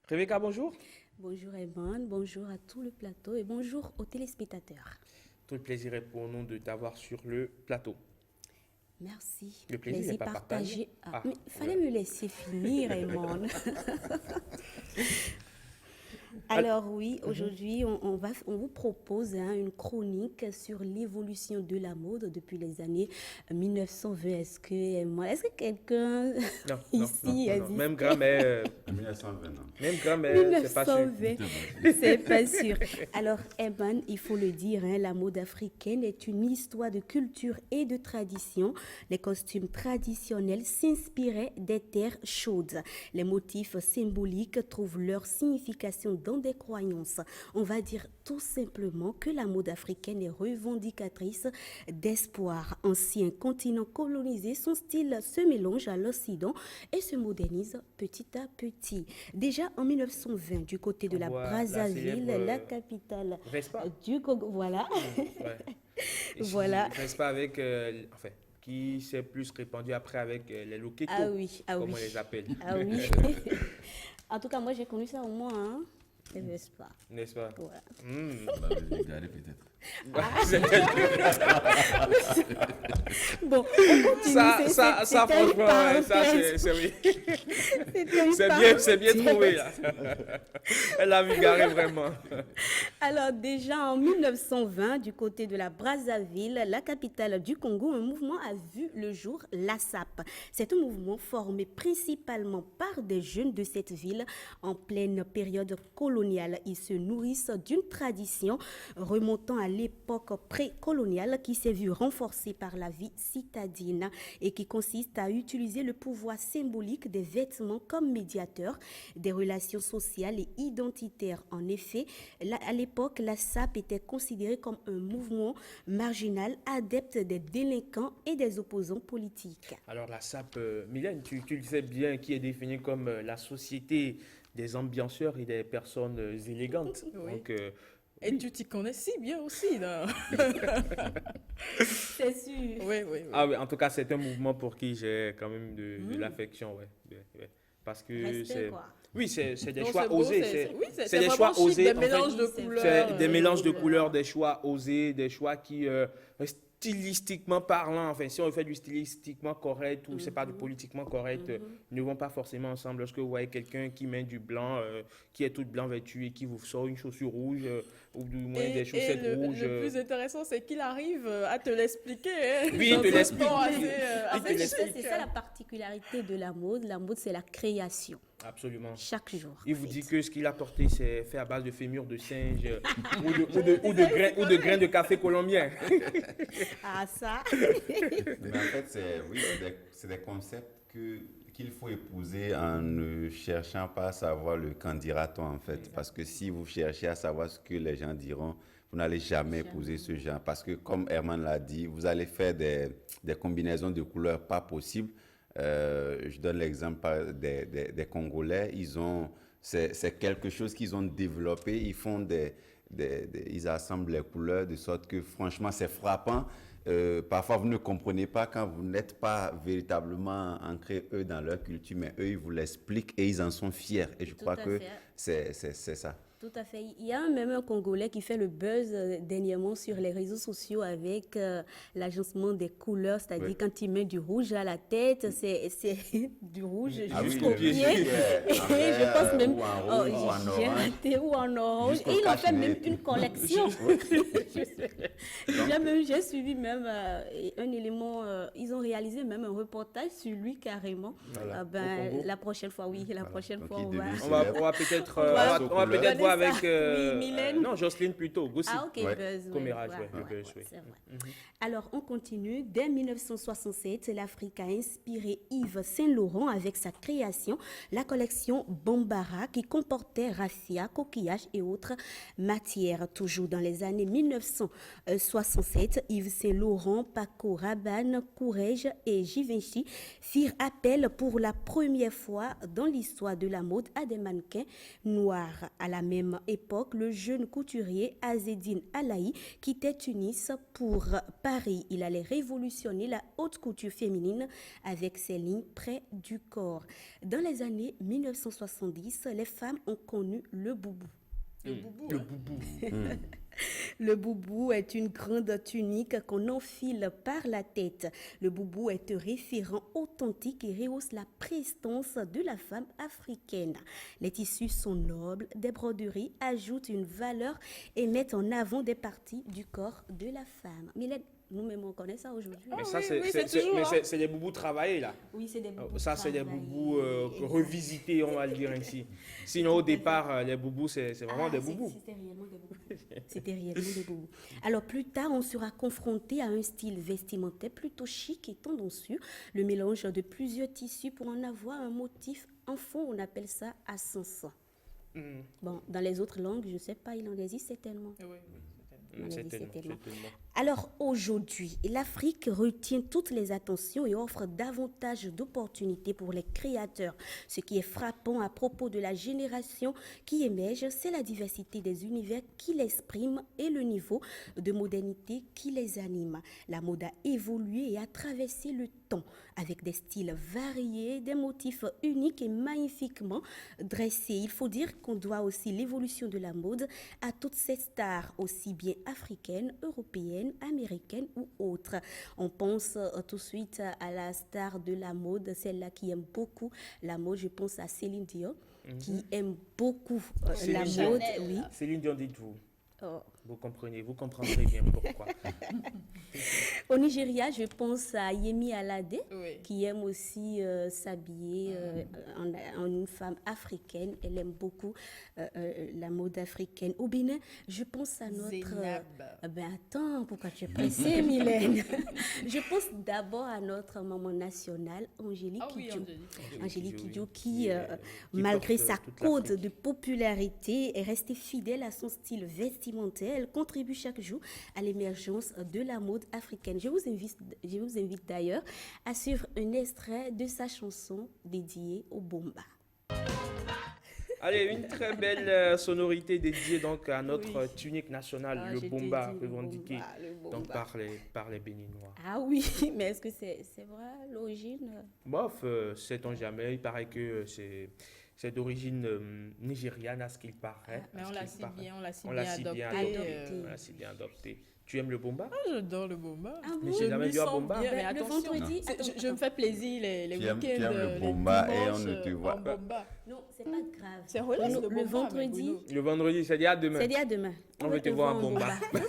Rebecca, bonjour. Bonjour Evan, bonjour à tout le plateau et bonjour aux téléspectateurs. Tout le plaisir est pour nous de t'avoir sur le plateau. Merci. Le plaisir n'est pas partagé. Mais il fallait me laisser finir, Evan. Alors oui, aujourd'hui, on vous propose une chronique sur l'évolution de la mode depuis les années 1920. Est-ce que quelqu'un ici a dit... Même grand-mère... 1920, non. Même grand-mère, c'est pas sûr. 1920, c'est pas sûr. Alors, Eban, il faut le dire, la mode africaine est une histoire de culture et de tradition. Les costumes traditionnels s'inspiraient des terres chaudes. Les motifs symboliques trouvent leur signification dans des croyances. On va dire tout simplement que la mode africaine est revendicatrice d'espoir. Ancien continent colonisé, son style se mélange à l'Occident et se modernise petit à petit. Déjà en 1920, du côté de la Brazzaville, la capitale du Congo, voilà. Voilà. Vespa avec, qui s'est plus répandu après avec les Lokeko, comme on les appelle. Ah oui. En tout cas, moi j'ai connu ça au moins, N'est-ce pas? N'est-ce pas? Voilà. Peut-être. Bon, on continue. Ça franchement, ça, c'est oui. C'est bien trouvé, là. Elle a vulgaré vraiment. Alors, déjà en 1920, du côté de la Brazzaville, la capitale du Congo, un mouvement a vu le jour, l'ASAP. C'est un mouvement formé principalement par des jeunes de cette ville en pleine période coloniale. Ils se nourrissent d'une tradition remontant à l'époque précoloniale qui s'est vue renforcée par la vie citadine et qui consiste à utiliser le pouvoir symbolique des vêtements comme médiateur des relations sociales et identitaires. En effet, à l'époque, la SAP était considérée comme un mouvement marginal adepte des délinquants et des opposants politiques. Alors la SAP, Mylène, tu le sais bien, qui est définie comme la société des ambianceurs et des personnes élégantes. Oui. Donc, et tu t'y connais si bien aussi, là. C'est sûr. Oui. Ah oui, en tout cas, c'est un mouvement pour qui j'ai quand même de l'affection, ouais. Parce que Respect, quoi. Oui, c'est des Non, choix c'est beau, osés. c'est des vraiment choix chic, osés. des en fait. mélanges de couleurs. C'est des mélanges de couleurs, des choix osés, des choix qui, stylistiquement parlant, enfin, si on fait du stylistiquement correct ou c'est pas du politiquement correct, ne vont pas forcément ensemble. Lorsque vous voyez quelqu'un qui met du blanc, qui est tout blanc vêtu et qui vous sort une chaussure rouge ou du moins des chaussettes rouges. Le plus intéressant, c'est qu'il arrive à te l'expliquer. Oui, il te l'explique. C'est ça la particularité de la mode. La mode, c'est la création. Absolument. Chaque jour. Il vous dit que ce qu'il a porté, c'est fait à base de fémurs de singe ou de grains de café colombien. Ah, ça. Mais en fait, c'est des concepts qu'il faut épouser en ne cherchant pas à savoir le qu'en dira-t-on en fait. Parce que si vous cherchez à savoir ce que les gens diront, vous n'allez jamais épouser ce genre. Parce que comme Herman l'a dit, vous allez faire des combinaisons de couleurs pas possibles. Je donne l'exemple des Congolais. C'est quelque chose qu'ils ont développé. Ils font ils assemblent les couleurs de sorte que franchement c'est frappant. Parfois vous ne comprenez pas quand vous n'êtes pas véritablement ancrés dans leur culture, mais eux ils vous l'expliquent et ils en sont fiers. Et je crois que c'est ça. Tout à fait. Il y a même un Congolais qui fait le buzz dernièrement sur les réseaux sociaux avec l'agencement des couleurs, c'est-à-dire Oui. quand il met du rouge à la tête, c'est du rouge Ah oui, jusqu'aux le pieds. vert, Et en je vert, pense même, ou en rouge, ou en j'ai orange. raté, ou en orange. Jusqu'au Et il en fait même cache-nez. une collection. J'ai suivi même un élément, ils ont réalisé même un reportage sur lui carrément. Voilà, Ben, au Congo. la prochaine fois, oui, la prochaine Donc, fois, il on va... devient On va peut-être va- on va peut-être donner voir ça. avec Oui, Mylène. non, Jocelyne plutôt, Gossip. Ah, ok, Ouais. buzz. ouais, Commérage, ouais, ouais, le buzz, oui. c'est vrai. Alors, on continue. Dès 1967, l'Afrique a inspiré Yves Saint-Laurent avec sa création, la collection Bambara, qui comportait raffia, coquillages et autres matières. Toujours dans les années 1967, Yves Saint-Laurent, Paco Rabanne, Courrèges et Givenchy firent appel pour la première fois dans l'histoire de la mode à des mannequins noirs. À la même époque, le jeune couturier Azedine Alaï quittait Tunis pour Paris. Il allait révolutionner la haute couture féminine avec ses lignes près du corps. Dans les années 1970, les femmes ont connu le boubou. Le boubou. Le boubou est une grande tunique qu'on enfile par la tête. Le boubou est un référent authentique et rehausse la prestance de la femme africaine. Les tissus sont nobles, des broderies ajoutent une valeur et mettent en avant des parties du corps de la femme. Mylène, nous-mêmes on connaît ça aujourd'hui. Mais ça, oui, c'est oui, c'est- c'est toujours, mais hein. c'est des boubous travaillés, là. Oui, c'est des boubous. Ça, c'est des travaillés. boubous Exact. revisités, on va le dire ainsi. Sinon, au départ, les boubous, c'est vraiment des boubous. C'était réellement des boubous. C'était réellement des boubous. Alors plus tard, on sera confronté à un style vestimentaire plutôt chic et tendancieux, le mélange de plusieurs tissus pour en avoir un motif en fond, on appelle ça ascense. Bon, dans les autres langues, je ne sais pas, il en existe certainement. Oui. On C'est existe tellement, certainement. c'est tellement. Alors aujourd'hui, l'Afrique retient toutes les attentions et offre davantage d'opportunités pour les créateurs. Ce qui est frappant à propos de la génération qui émerge, c'est la diversité des univers qui l'expriment et le niveau de modernité qui les anime. La mode a évolué et a traversé le temps avec des styles variés, des motifs uniques et magnifiquement dressés. Il faut dire qu'on doit aussi l'évolution de la mode à toutes ces stars, aussi bien africaines, européennes, américaines ou autres. On pense tout de suite à la star de la mode, celle-là qui aime beaucoup la mode. Je pense à Céline Dion, qui aime beaucoup la Céline mode. Dion. Oui. Céline Dion, dites-vous. Oh. Vous comprenez, vous comprendrez bien pourquoi. Au Nigeria, je pense à Yemi Alade, Oui. qui aime aussi s'habiller en une femme africaine. Elle aime beaucoup la mode africaine. Au Bénin, je pense à notre... Zénab. Ben attends, pourquoi tu es pressée, Mylène? Je pense d'abord à notre maman nationale, Angélique Ah oui, Kidjo. Angélique oui. Kidjo, Qui, qui, malgré porte sa toute cote l'Afrique. de popularité, est restée fidèle à son style vestimentaire. Elle contribue chaque jour à l'émergence de la mode africaine. Je vous invite d'ailleurs à suivre un extrait de sa chanson dédiée au Bomba. Allez, une très belle sonorité dédiée donc à notre Oui. tunique nationale, Ah, le je t'ai bomba, dit, le revendiqué bomba, le donc bomba. par les Béninois. Ah oui, mais est-ce que c'est vrai l'origine? Bof, sait-on jamais, il paraît que c'est d'origine nigériane à ce qu'il paraît. Mais à ce on l'a qu'il si paraît. bien, on l'a si On bien l'a si bien adopté. adopté. On l'a si bien adopté. Tu aimes le bomba? J'adore le bomba. Ah Mais bon? j'ai Je jamais m'y vu un sens bomba. bien, mais Ben, le attention, vendredi, c'est- attends, je me fais plaisir les Tu week-ends, aimes le les bomba et on dimanches, ne te voit en pas. bomba. Non, c'est pas grave. C'est relax, le bomba, vendredi, mais Bruno. Le vendredi, c'est-à-dire à demain. c'est dit à demain. On veut te voir en bomba. Oui,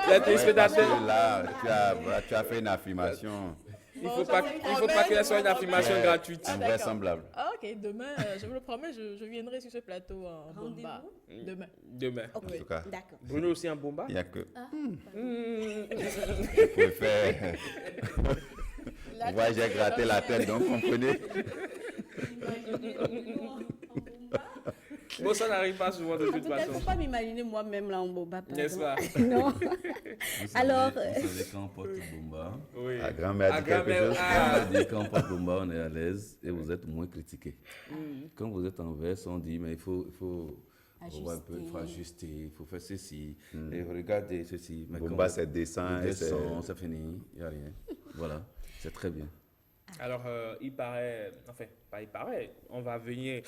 La téléspectateur. parce que là, tu as fait une affirmation Il faut pas que ce soit une affirmation gratuite. invraisemblable. Ah ok, demain, je vous le promets, je viendrai sur ce plateau en bomba. Demain. Demain. En tout cas, D'accord. Bruno aussi en bomba? il n'y a que. Ah, Je préfère. Là, Vous voyez, j'ai gratté la tête, donc comprenez. Bon, ça n'arrive pas souvent de En toute tout cas, il ne façon. faut pas m'imaginer moi-même là en bomba. par N'est-ce exemple. pas? Non. Vous Alors, savez quand on porte bomba, Oui. La grand-mère Ah, dit quelque grand-mère, chose. ah. on dit quand on porte bomba, on est à l'aise et vous êtes moins critiqué. Quand vous êtes en veste, on dit mais il faut revoir un peu, il faut ajuster, il faut faire ceci, et regardez ceci. Mais Bomba, quand c'est descend le et c'est. descend, c'est fini, il n'y a rien. Voilà, c'est très bien. Alors, il paraît, enfin, pas il paraît, on va venir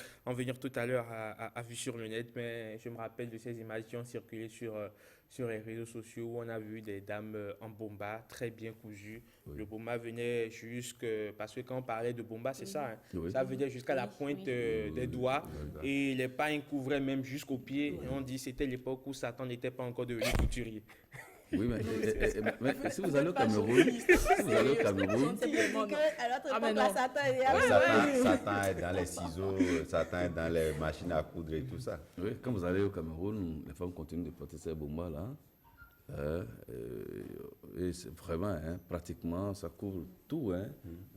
tout à l'heure à Vue sur le net, mais je me rappelle de ces images qui ont circulé sur les réseaux sociaux où on a vu des dames en bomba, très bien cousues. Le bomba venait parce que quand on parlait de bomba, c'est ça, hein, Oui. ça venait jusqu'à la pointe des doigts et les pagnes couvraient même jusqu'aux pieds. Et on dit que c'était l'époque où Satan n'était pas encore devenu couturier. Oui, mais si vous allez au Cameroun, Ah, mais non. Satan est dans les ciseaux, Satan est dans les machines à coudre et tout ça. oui, quand vous allez au Cameroun, les femmes continuent de porter ces bombas-là. Et c'est vraiment, hein, pratiquement, ça couvre tout. Hein.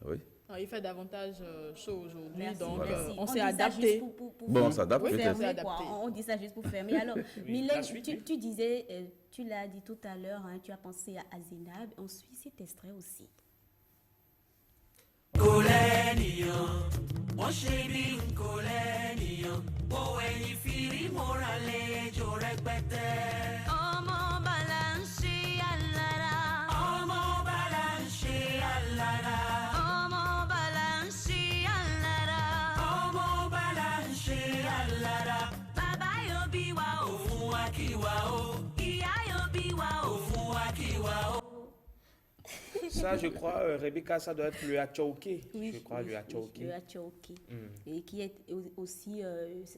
Oui. Il fait davantage chaud aujourd'hui, Merci, donc merci. on dit s'est ça adapté. juste pour Bon, on s'adapte pour peut-être. fermer, quoi. On dit ça juste pour fermer. Alors, la Mylène, suite, tu disais, tu l'as dit tout à l'heure, hein, tu as pensé à Azenab. On suit cet extrait aussi. Ça, je crois, Rebecca, ça doit être le Achaoké. Je crois, le Achaoké. Le Achaoké. Et qui est aussi,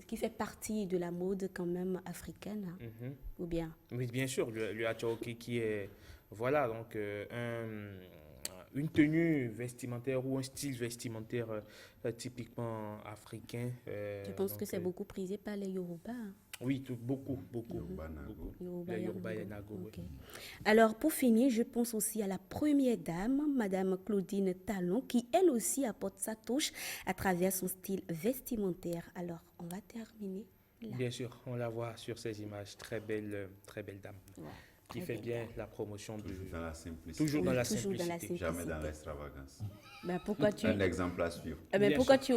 qui fait partie de la mode quand même africaine, hein, ou bien? Oui, bien sûr, le Achaoké qui est, voilà, donc une tenue vestimentaire ou un style vestimentaire typiquement africain. Je pense que c'est beaucoup prisé par les Yoruba. Hein. Oui, beaucoup. Yoruba, Nago. Les Yoruba et Nago, oui. Ok. Alors, pour finir, je pense aussi à la première dame, Madame Claudine Talon, qui elle aussi apporte sa touche à travers son style vestimentaire. Alors, on va terminer là. Bien sûr, on la voit sur ces images. Très belle dame. Ouais, Qui très fait belle. bien la promotion du. Toujours dans la simplicité. Toujours dans la Toujours dans la simplicité. Jamais dans l'extravagance. Ben, pourquoi tu, Un exemple à suivre. mais Bien pourquoi tu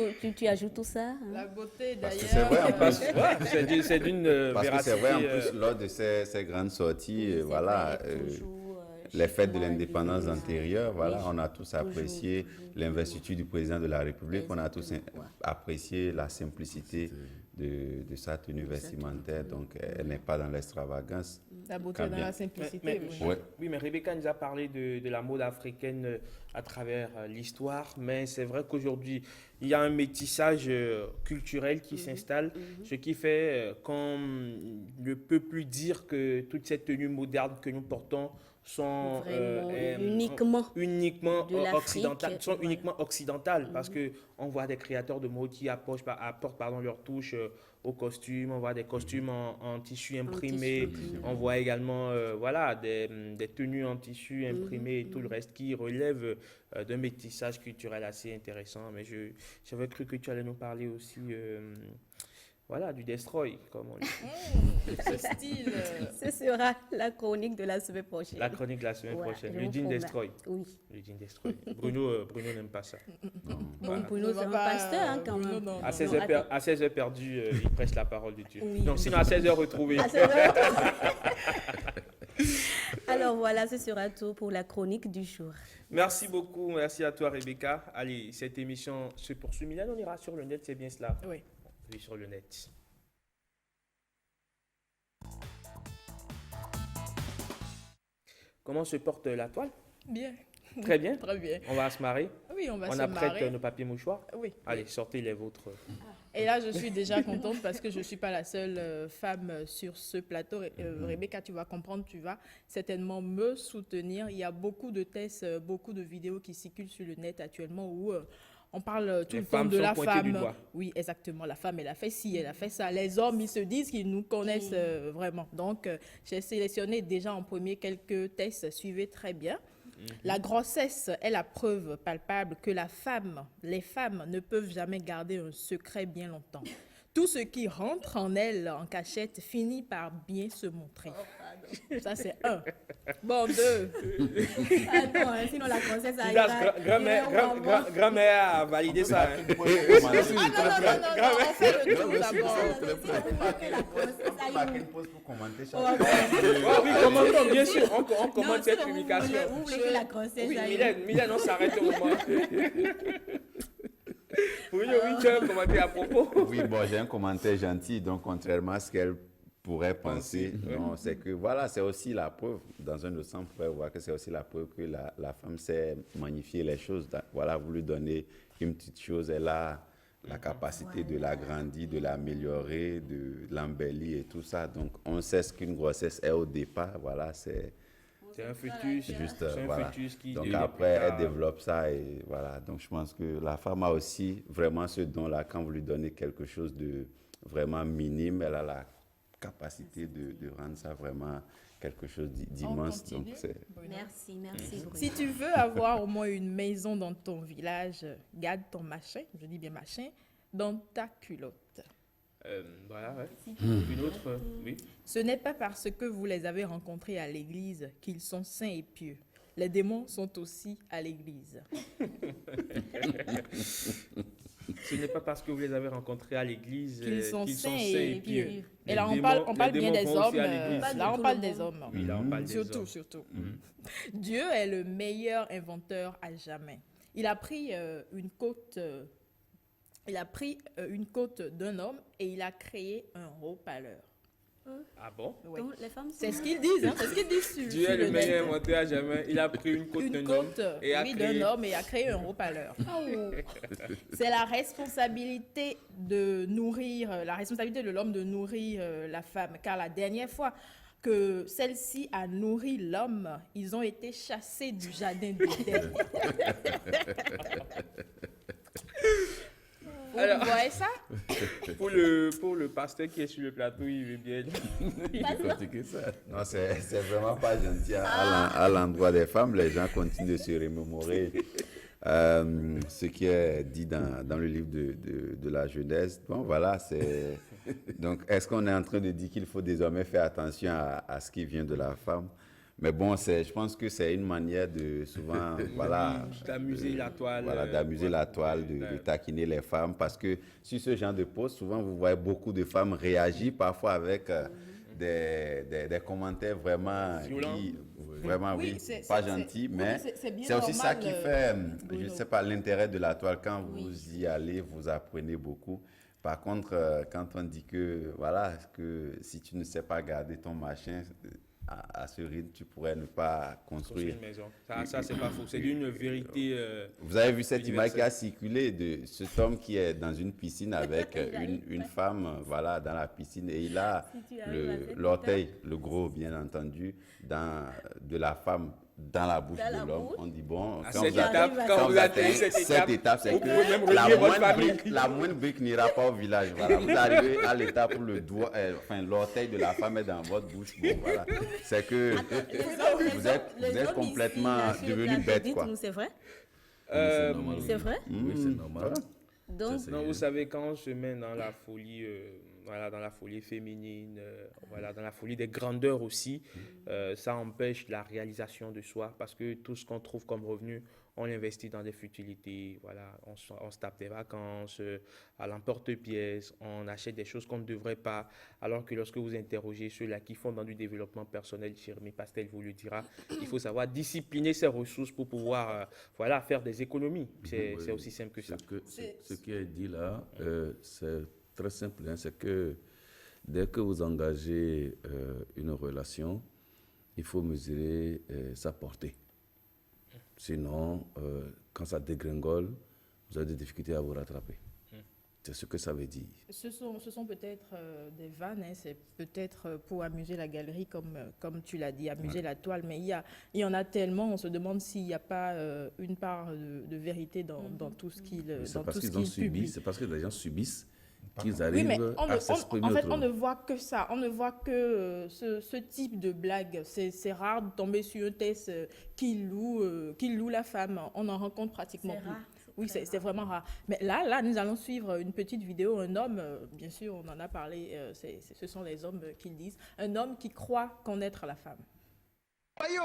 ajoutes tout ça, hein? La beauté, Parce que d'ailleurs. c'est vrai, en Parce que, ouais, c'est d'une Parce que c'est vrai, en véracité, plus, lors de ces grandes sorties, C'est voilà, vrai, toujours, les fêtes de chiquement l'indépendance habillé, antérieure, voilà, oui, on a tous apprécié l'investiture du président de la République, on a tous Exactement, ouais. apprécié la simplicité de sa tenue vestimentaire, donc elle n'est pas dans l'extravagance. La beauté Quand dans bien. la simplicité. Mais- oui. Ouais. Oui, mais Rebecca nous a parlé de la mode africaine à travers l'histoire, mais c'est vrai qu'aujourd'hui, il y a un métissage culturel qui s'installe, ce qui fait qu'on ne peut plus dire que toutes ces tenues modernes que nous portons sont Vraiment, uniquement uniquement de l'Afrique, occidentales, sont voilà. uniquement occidentales, parce que on voit des créateurs de mode qui apportent leur touche aux costumes, on voit des costumes en tissu imprimé, on voit également voilà, des tenues en tissu imprimé et tout le reste qui relève d'un métissage culturel assez intéressant. Mais j'avais cru que tu allais nous parler aussi voilà, du Destroy, comme on dit. Ce style. Ce sera la chronique de la semaine prochaine. La chronique de la semaine Ouais, prochaine. je Le vous jean promets. Destroy. Oui. Le jean Destroy. Bruno n'aime pas ça. Bon, Bruno, Ne c'est va un pas- pasteur, hein, quand Bruno, même. non, À non. 16 heures perdues, il prêche la parole de Dieu. Oui. Donc, sinon, à 16 heures retrouvées. Ah, c'est vrai. Alors voilà, ce sera tout pour la chronique du jour. Merci beaucoup. Merci à toi, Rebecca. Allez, cette émission se poursuit. Milan, on ira sur le net, c'est bien cela? Oui. Oui, sur le net. Comment se porte la toile? Bien. Très bien. Très bien. On va se marrer. Oui, on va On se apprête marrer. nos papiers mouchoirs. Oui. Allez, sortez les vôtres. Et là, je suis déjà contente parce que je ne suis pas la seule femme sur ce plateau. Rebecca, tu vas comprendre, tu vas certainement me soutenir. Il y a beaucoup de tests, beaucoup de vidéos qui circulent sur le net actuellement où on parle tout Les le temps femmes de sont la pointées du femme. doigt. Oui, exactement. La femme, elle a fait ci, elle a fait ça. Les hommes, ils se disent qu'ils nous connaissent vraiment. Donc, j'ai sélectionné déjà en premier quelques tests. Suivez très bien. La grossesse est la preuve palpable que les femmes ne peuvent jamais garder un secret bien longtemps. Tout ce qui rentre en elle en cachette finit par bien se montrer. Ça, c'est un. Bon, deux. Attends, hein, sinon la grossesse Silas, arrivera. grand-mère a validé ça. Hein. Non, on fait le tour d'abord. Pause pour commenter Oh, oui, commentons, bien sûr. On commente cette publication. Vous voulez que la grossesse Oui, arrive. Mylène, on s'arrête au moment. Oui, tu as un commentaire à propos. Oui, bon, j'ai un commentaire gentil, donc contrairement à ce qu'elle pourrait penser, non, c'est que voilà, c'est aussi la preuve, dans un autre sens, on pourrait voir que c'est aussi la preuve que la femme sait magnifier les choses. Voilà, vous lui donnez une petite chose, elle a la capacité de l'agrandir, de l'améliorer, de l'embellir et tout ça. Donc, on sait ce qu'une grossesse est au départ, voilà, c'est C'est un fœtus. juste, C'est un voilà. fœtus qui Donc devient après, plus elle tard. développe ça et voilà. Donc je pense que la femme a aussi vraiment ce don-là. Quand vous lui donnez quelque chose de vraiment minime, elle a la capacité de rendre ça vraiment quelque chose d'immense. continue. Donc c'est Merci, Bruno. Si tu veux avoir au moins une maison dans ton village, garde ton machin, je dis bien machin, dans ta culotte. Voilà, ouais. Une autre, oui. Ce n'est pas parce que vous les avez rencontrés à l'église qu'ils sont saints et pieux. Les démons sont aussi à l'église. Ce n'est pas parce que vous les avez rencontrés à l'église Qu'ils sont saints et pieux. Et Les là, on démons- parle les bien démons des vont aussi hommes. à l'église. Là, on parle des hommes. Oui, là, on parle des hommes. Surtout. Dieu est le meilleur inventeur à jamais. Il a pris une côte d'un homme et il a créé un haut-parleur. Ah bon? Ouais. Donc, les femmes C'est sont- ce qu'ils disent, hein, c'est ce qu'ils disent sur, Dieu sur est le meilleur net. inventeur à jamais. Il a pris une côte d'un homme et a Oui, créé... d'un homme et a créé un haut-parleur. C'est la responsabilité de l'homme de nourrir la femme. Car la dernière fois que celle-ci a nourri l'homme, ils ont été chassés du jardin d'Éden. Alors- Vous voyez ça? Pour le pasteur qui est sur le plateau, il veut bien... Critiquer ça. non, c'est vraiment pas gentil à l'endroit des femmes. Les gens continuent de se remémorer ce qui est dit dans le livre de la Genèse. Bon, voilà, c'est... Donc, est-ce qu'on est en train de dire qu'il faut désormais faire attention à ce qui vient de la femme? Mais bon, je pense que c'est une manière de souvent, voilà... D'amuser la toile. Voilà, d'amuser voilà. la toile, de taquiner les femmes. Parce que sur ce genre de post, souvent, vous voyez beaucoup de femmes réagir parfois avec des commentaires vraiment... Violents. Vraiment, Oui, oui, c'est- pas c'est- gentils, oui, mais c'est bien c'est aussi ça normal, qui fait, je ne Bruno. sais pas, l'intérêt de la toile. Quand vous y allez, vous apprenez beaucoup. Par contre, quand on dit que, voilà, que si tu ne sais pas garder ton machin, à ce rythme, tu pourrais ne pas Construire construire. une maison. Ça c'est pas faux. C'est une vérité... Vous avez vu cette image qui a universelle. circulé de cet homme qui est dans une piscine avec une femme, voilà, dans la piscine, et il a Si tu arrives à cette l'orteil, le gros, bien entendu, de la femme dans la bouche Dans de la l'homme. bouche. On dit, bon, À quand cette vous avez- étape, quand vous atteignez cette étape, c'est vous que pouvez même la relier votre moindre famille. brique n'ira pas au village. Voilà. Vous arrivez à l'étape où le doigt, l'orteil de la femme est dans votre bouche. Bon, voilà. C'est que vous êtes complètement devenu bête, quoi. C'est vrai? C'est normal, C'est vrai? Oui, c'est normal. Donc, Ça, c'est- Non, vous savez, quand on se met dans la folie, voilà, dans la folie féminine, voilà, dans la folie des grandeurs aussi, ça empêche la réalisation de soi parce que tout ce qu'on trouve comme revenu, on l'investit dans des futilités. Voilà, on se tape des vacances à l'emporte-pièce, on achète des choses qu'on ne devrait pas. Alors que lorsque vous interrogez ceux-là qui font dans du développement personnel, Jérémy Pastel vous le dira, il faut savoir discipliner ses ressources pour pouvoir voilà, faire des économies. C'est Oui, aussi simple que ça. Ce qui est dit là, c'est très simple. Hein, c'est que dès que vous engagez une relation, il faut mesurer sa portée. Sinon, quand ça dégringole, vous avez des difficultés à vous rattraper. C'est ce que ça veut dire. Ce sont peut-être des vannes, hein, c'est peut-être pour amuser la galerie, comme tu l'as dit, amuser la toile, mais il y en a tellement, on se demande s'il n'y a pas une part de vérité dans tout ce qu'il C'est parce qu'ils ont subi, publie. c'est parce que les gens subissent qu'ils Oui, arrivent mais à s'exprimer en fait, on autrement. ne voit que ça. On ne voit que ce type de blague. C'est rare de tomber sur un test qui loue la femme. On en rencontre pratiquement C'est plus. rare. Oui, c'est vraiment rare. Mais là, nous allons suivre une petite vidéo. Un homme, bien sûr, on en a parlé, ce sont les hommes qui le disent. Un homme qui croit connaître la femme. Ayo,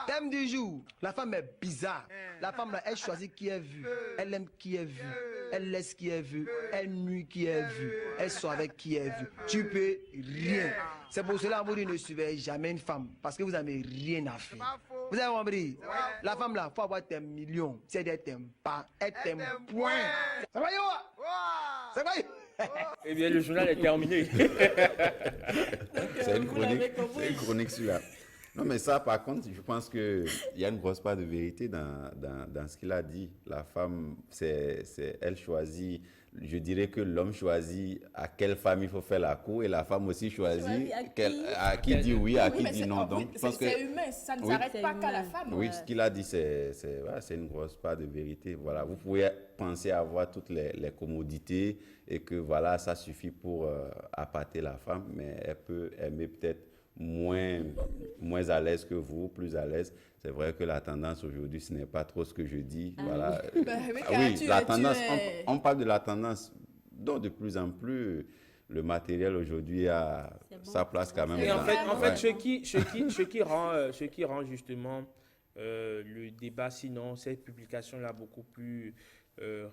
thème du jour. La femme est bizarre. La femme, là, elle choisit qui est vu. Elle aime qui est vu. Elle laisse qui est vu. Elle nuit qui est vu. Elle sort avec qui est vu. Tu peux rien. C'est pour cela que vous ne suivez jamais une femme. Parce que vous n'avez rien à faire. Vous avez compris? La femme, là, il faut avoir tes millions. Si elle ne t'aime pas, elle t'aime point. Ça va, yo? Ça va, yo? Eh bien, le journal est terminé. C'est une vous l'avez chronique, compris. c'est une chronique sur la... Non, mais ça, par contre, je pense qu'il y a une grosse part de vérité dans ce qu'il a dit. La femme, elle choisit, je dirais que l'homme choisit à quelle femme il faut faire la cour et la femme aussi choisit à qui dit oui, à qui mais dit c'est- non. oui, Donc, je pense que c'est humain, ça ne Oui. s'arrête C'est pas qu'à la humain. femme. oui, ce qu'il a dit, c'est une grosse part de vérité. Voilà, vous pouvez penser avoir toutes les commodités et que voilà, ça suffit pour appâter la femme, mais elle peut aimer peut-être moins à l'aise que vous, plus à l'aise. C'est vrai que la tendance aujourd'hui, ce n'est pas trop ce que je dis. Voilà. oui, La tendance, on parle de la tendance. Donc, de plus en plus, le matériel aujourd'hui a C'est bon. sa place quand même. Et en dans- fait, Ouais. ce qui rend justement le débat, sinon cette publication-là beaucoup plus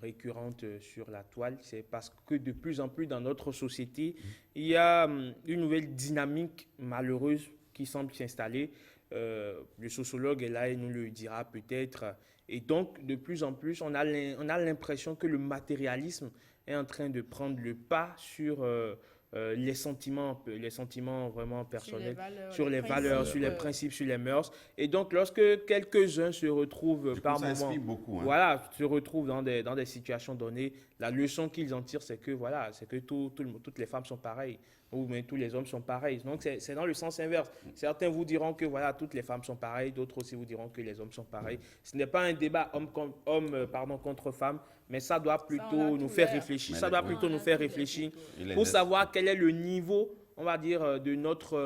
récurrente sur la toile, c'est parce que de plus en plus dans notre société, il y a une nouvelle dynamique malheureuse qui semble s'installer. Le sociologue est là et nous le dira peut-être. Et donc, de plus en plus, on a l'impression que le matérialisme est en train de prendre le pas sur les sentiments vraiment personnels, sur les valeurs, sur les principes, sur les mœurs. Et donc, lorsque quelques-uns se retrouvent Du coup, par ça moment, inspire beaucoup. Hein. voilà, se retrouvent dans des situations données, la leçon qu'ils en tirent, c'est que voilà, c'est que toutes les femmes sont pareilles, ou mais tous les hommes sont pareils. Donc, c'est dans le sens inverse. Certains vous diront que voilà, toutes les femmes sont pareilles, d'autres aussi vous diront que les hommes sont pareils. Ce n'est pas un débat homme contre femme, mais ça doit on plutôt a nous tout faire l'air. réfléchir. Mais Ça doit oui. plutôt nous faire réfléchir Il est pour net- savoir quel est le niveau, on va dire, de notre,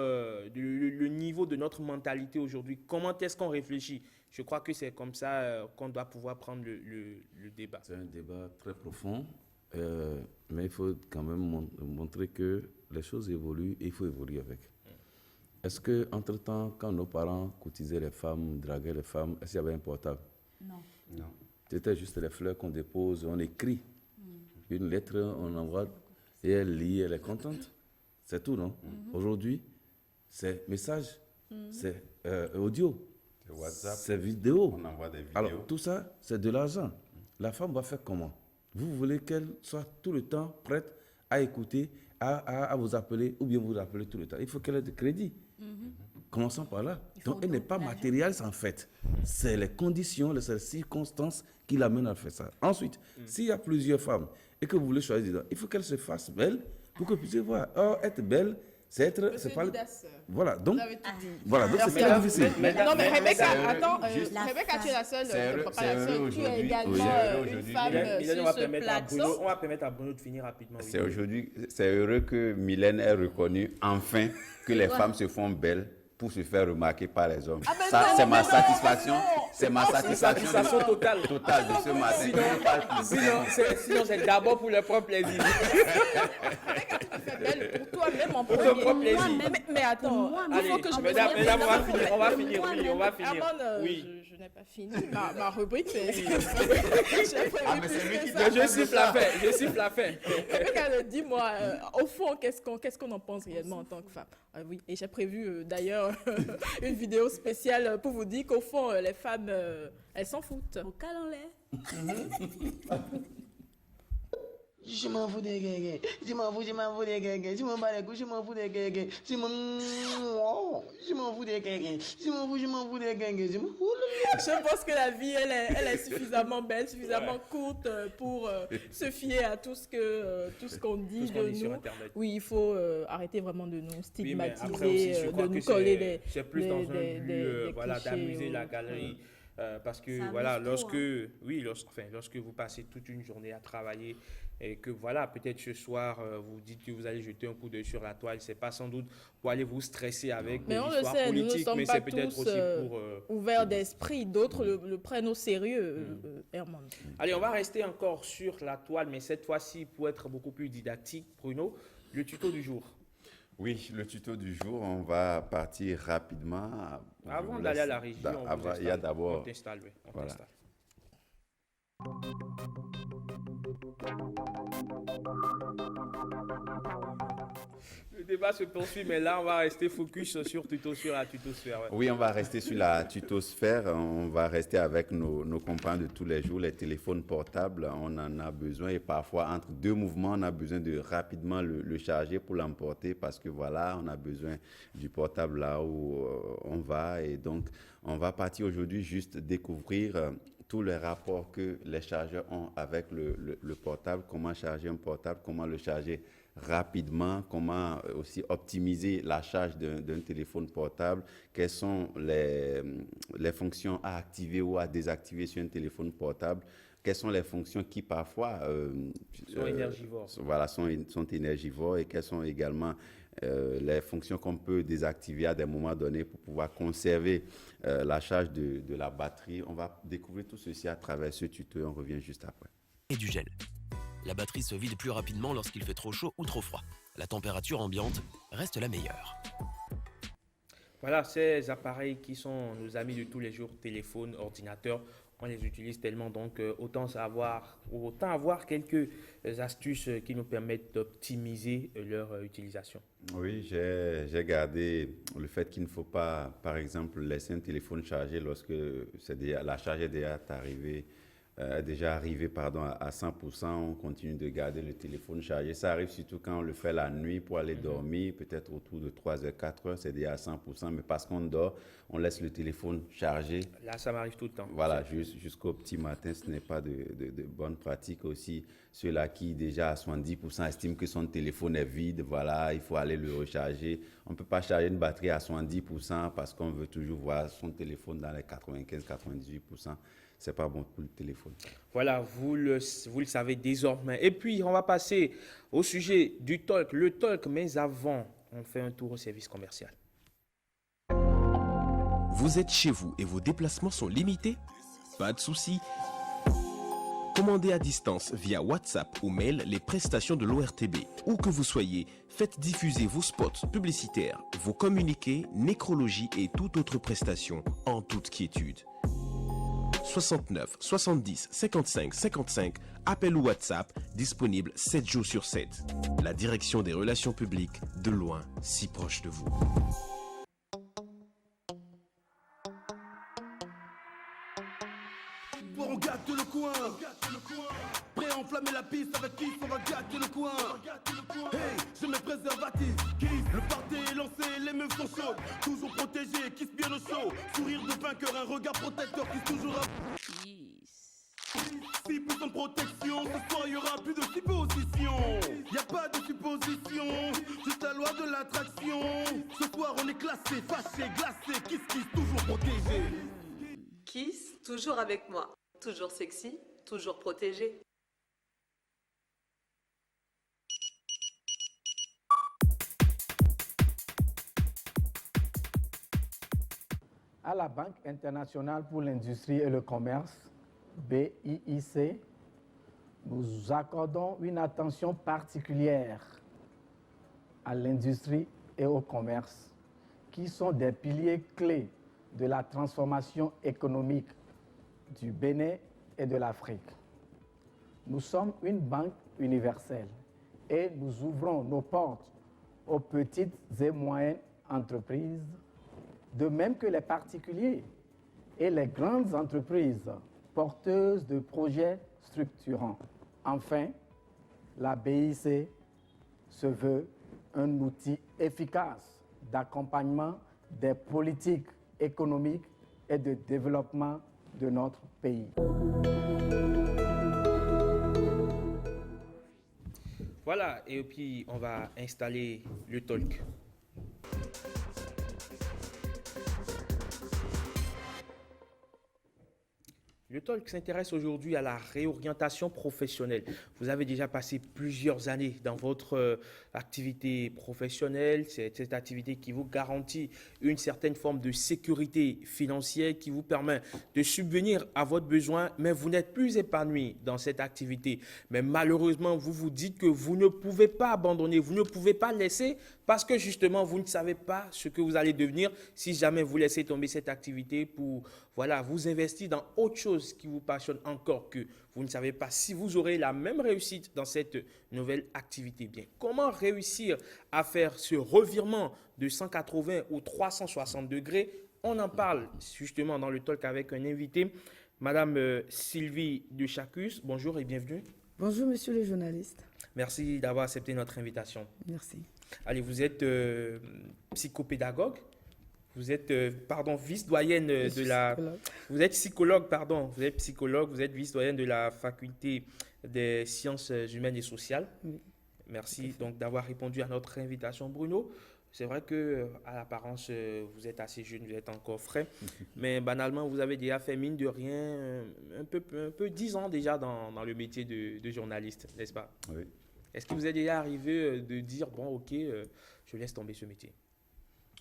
le niveau de notre mentalité aujourd'hui. Comment est-ce qu'on réfléchit? Je crois que c'est comme ça qu'on doit pouvoir prendre le débat. C'est un débat très profond, mais il faut quand même montrer que les choses évoluent et il faut évoluer avec. Est-ce qu'entre-temps, quand nos parents cotisaient les femmes, draguaient les femmes, est-ce qu'il y avait un portable? Non. Non. C'était juste les fleurs qu'on dépose, on écrit une lettre, on envoie et elle lit, elle est contente. C'est tout, non? Aujourd'hui, c'est message, c'est audio, C'est WhatsApp, c'est vidéo. on envoie des vidéos. Alors, tout ça, c'est de l'argent. La femme va faire comment? Vous voulez qu'elle soit tout le temps prête à écouter, à vous appeler, ou bien vous appeler tout le temps. Il faut qu'elle ait de crédit. Commençons par là. Donc, elle n'est pas matérialiste en fait. C'est les conditions, les circonstances qui l'amènent à faire ça. Ensuite, s'il y a plusieurs femmes et que vous voulez choisir, il faut qu'elle se fasse belle pour que vous puissiez voir. Or, être belle, c'est être. C'est pas. Voilà. Donc, Vous avez tout dit. voilà. Donc, c'est Merci. très difficile. Non, mais Rebecca, c'est heureux, attends, juste- Rebecca, tu es la seule, c'est heureux- pas c'est la heureux seule, tu es aujourd'hui. également Oui, c'est heureux une aujourd'hui. femme Mylène, sur on va ce permettre à Bruno, plateau. on va permettre à Bruno de finir rapidement. oui. C'est aujourd'hui, c'est heureux que Mylène ait reconnu enfin que les femmes se font belles pour se faire remarquer par les hommes. mais Ça, non, c'est mais ma non, satisfaction. non. C'est ma satisfaction Satisfaction totale. totale de ce matin. Sinon, c'est d'abord pour leur propre plaisir. Rebecca, tu te fais belle pour toi-même en Pour ton premier. propre plaisir. Mais attends, moi, il Allez, faut que je mesdames, me mesdames, on va finir, oui, on va finir. Amanda, Oui. je n'ai pas fini. Ma rubrique, c'est. J'ai Ah, mais prévu c'est lui plus qui que ça. Je siffle la fin, je siffle la fin. Rebecca, dis-moi, au fond, qu'est-ce qu'on en pense réellement en tant que femme? Oui, et j'ai prévu d'ailleurs une vidéo spéciale pour vous dire qu'au fond, les femmes, elles s'en foutent. Au calendrier. Je m'en fous des guégués. Je m'en fous des guégués. Je m'en bats les couilles, je m'en fous des guégués. Je m'en fous des guégués. Je m'en fous des guégués. Je m'en fous. Je pense que la vie, elle est suffisamment belle, suffisamment courte pour se fier à tout ce qu'on dit Tout ce qu'on de dit sur nous. Internet. Oui, il faut arrêter vraiment de nous Oui, mais après aussi, stigmatiser, je de crois nous que coller des c'est plus dans un des- but des voilà, clichés d'amuser ou- la galerie. Parce que Ça voilà, amuse trop, lorsque vous passez toute une journée à travailler, et que voilà, peut-être ce soir, vous dites que vous allez jeter un coup d'œil sur la toile, c'est pas sans doute pour aller vous stresser avec Mais on le l'histoire sait, nous ne politique, sommes mais pas c'est peut-être tous aussi pour... ouverts d'esprit. D'autres le prennent au sérieux, Herman. Allez, on va rester encore sur la toile, mais cette fois-ci, pour être beaucoup plus didactique, Bruno, le tuto du jour. Oui, le tuto du jour, on va partir rapidement. Avant d'aller à la régie, on vous il y a installe. d'abord... On t'installe, oui, on Voilà. t'installe. Le débat se poursuit, mais là, on va rester focus sur la tutosphère. Ouais. Oui, on va rester sur la tutosphère. On va rester avec nos compagnons de tous les jours, les téléphones portables. On en a besoin et parfois, entre deux mouvements, on a besoin de rapidement le charger pour l'emporter parce que voilà, on a besoin du portable là où on va. Et donc, on va partir aujourd'hui juste découvrir tous les rapports que les chargeurs ont avec le portable, comment charger un portable, comment le charger rapidement, comment aussi optimiser la charge d'un téléphone portable, quelles sont les fonctions à activer ou à désactiver sur un téléphone portable, quelles sont les fonctions qui parfois Sont énergivores. Voilà, sont énergivores et quelles sont également les fonctions qu'on peut désactiver à des moments donnés pour pouvoir conserver la charge de la batterie. On va découvrir tout ceci à travers ce tuto et on revient juste après. Et du gel. La batterie se vide plus rapidement lorsqu'il fait trop chaud ou trop froid. La température ambiante reste la meilleure. Voilà, ces appareils qui sont nos amis de tous les jours, téléphones, ordinateurs, on les utilise tellement, donc autant avoir quelques astuces qui nous permettent d'optimiser leur utilisation. Oui, j'ai gardé le fait qu'il ne faut pas, par exemple, laisser un téléphone chargé lorsque la charge est déjà arrivée à 100%, on continue de garder le téléphone chargé. Ça arrive surtout quand on le fait la nuit pour aller dormir, peut-être autour de 3h, 4h, c'est déjà à 100%, mais parce qu'on dort, on laisse le téléphone chargé. Là, ça m'arrive tout le temps. Voilà, jusqu'au petit matin, ce n'est pas de bonne pratique aussi. Ceux-là qui déjà à 70% estiment que son téléphone est vide, voilà, il faut aller le recharger. On ne peut pas charger une batterie à 70% parce qu'on veut toujours voir son téléphone dans les 95-98%. C'est pas bon pour le téléphone. Voilà, vous le savez désormais. Et puis, on va passer au sujet du talk. Le talk, mais avant, on fait un tour au service commercial. Vous êtes chez vous et vos déplacements sont limités? Pas de souci. Commandez à distance via WhatsApp ou mail les prestations de l'ORTB. Où que vous soyez, faites diffuser vos spots publicitaires, vos communiqués, nécrologie et toute autre prestation en toute quiétude. 69 70 55 55, appel ou WhatsApp, disponible 7 jours sur 7. La direction des relations publiques, de loin, si proche de vous. On gâte le coin, prêt à enflammer la piste avec qui on va gâter le coin. Hey, je mets préservatif, kiss, le party est lancé, les meufs sont chaudes, toujours protégés, kiss bien au chaud, sourire de vainqueur, un regard protecteur qui toujours à... 6% de protection, ce soir y aura plus de supposition. Y a pas de supposition, juste la loi de l'attraction. Ce soir on est classé, fâché, glacé, kiss, toujours protégé. Kiss, toujours avec moi. Toujours sexy, toujours protégé. À la Banque internationale pour l'industrie et le commerce, BIIC, nous accordons une attention particulière à l'industrie et au commerce, qui sont des piliers clés de la transformation économique du Bénin et de l'Afrique. Nous sommes une banque universelle et nous ouvrons nos portes aux petites et moyennes entreprises, de même que les particuliers et les grandes entreprises porteuses de projets structurants. Enfin, la BIC se veut un outil efficace d'accompagnement des politiques économiques et de développement de notre pays. Voilà, et puis on va installer le talk. Le talk s'intéresse aujourd'hui à la réorientation professionnelle. Vous avez déjà passé plusieurs années dans votre activité professionnelle. C'est cette activité qui vous garantit une certaine forme de sécurité financière qui vous permet de subvenir à votre besoin, mais vous n'êtes plus épanoui dans cette activité. Mais malheureusement, vous vous dites que vous ne pouvez pas abandonner, vous ne pouvez pas laisser parce que justement, vous ne savez pas ce que vous allez devenir si jamais vous laissez tomber cette activité pour vous investir dans autre chose qui vous passionne encore, que vous ne savez pas si vous aurez la même réussite dans cette nouvelle activité. Bien, comment réussir à faire ce revirement de 180 ou 360 degrés? On en parle justement dans le talk avec un invité, Madame Sylvie de Chacus. Bonjour et bienvenue. Bonjour, monsieur le journaliste. Merci d'avoir accepté notre invitation. Merci. Allez, vous êtes psychopédagogue. Vous êtes, vice-doyenne de la... Vous êtes psychologue, pardon. Vous êtes psychologue, vous êtes vice-doyenne de la faculté des sciences humaines et sociales. Oui. Merci donc d'avoir répondu à notre invitation, Bruno. C'est vrai que à l'apparence, vous êtes assez jeune, vous êtes encore frais. Mais banalement, vous avez déjà fait mine de rien, un peu 10 ans déjà dans le métier de journaliste, n'est-ce pas? Oui. Est-ce que vous êtes déjà arrivé de dire, bon, ok, je laisse tomber ce métier?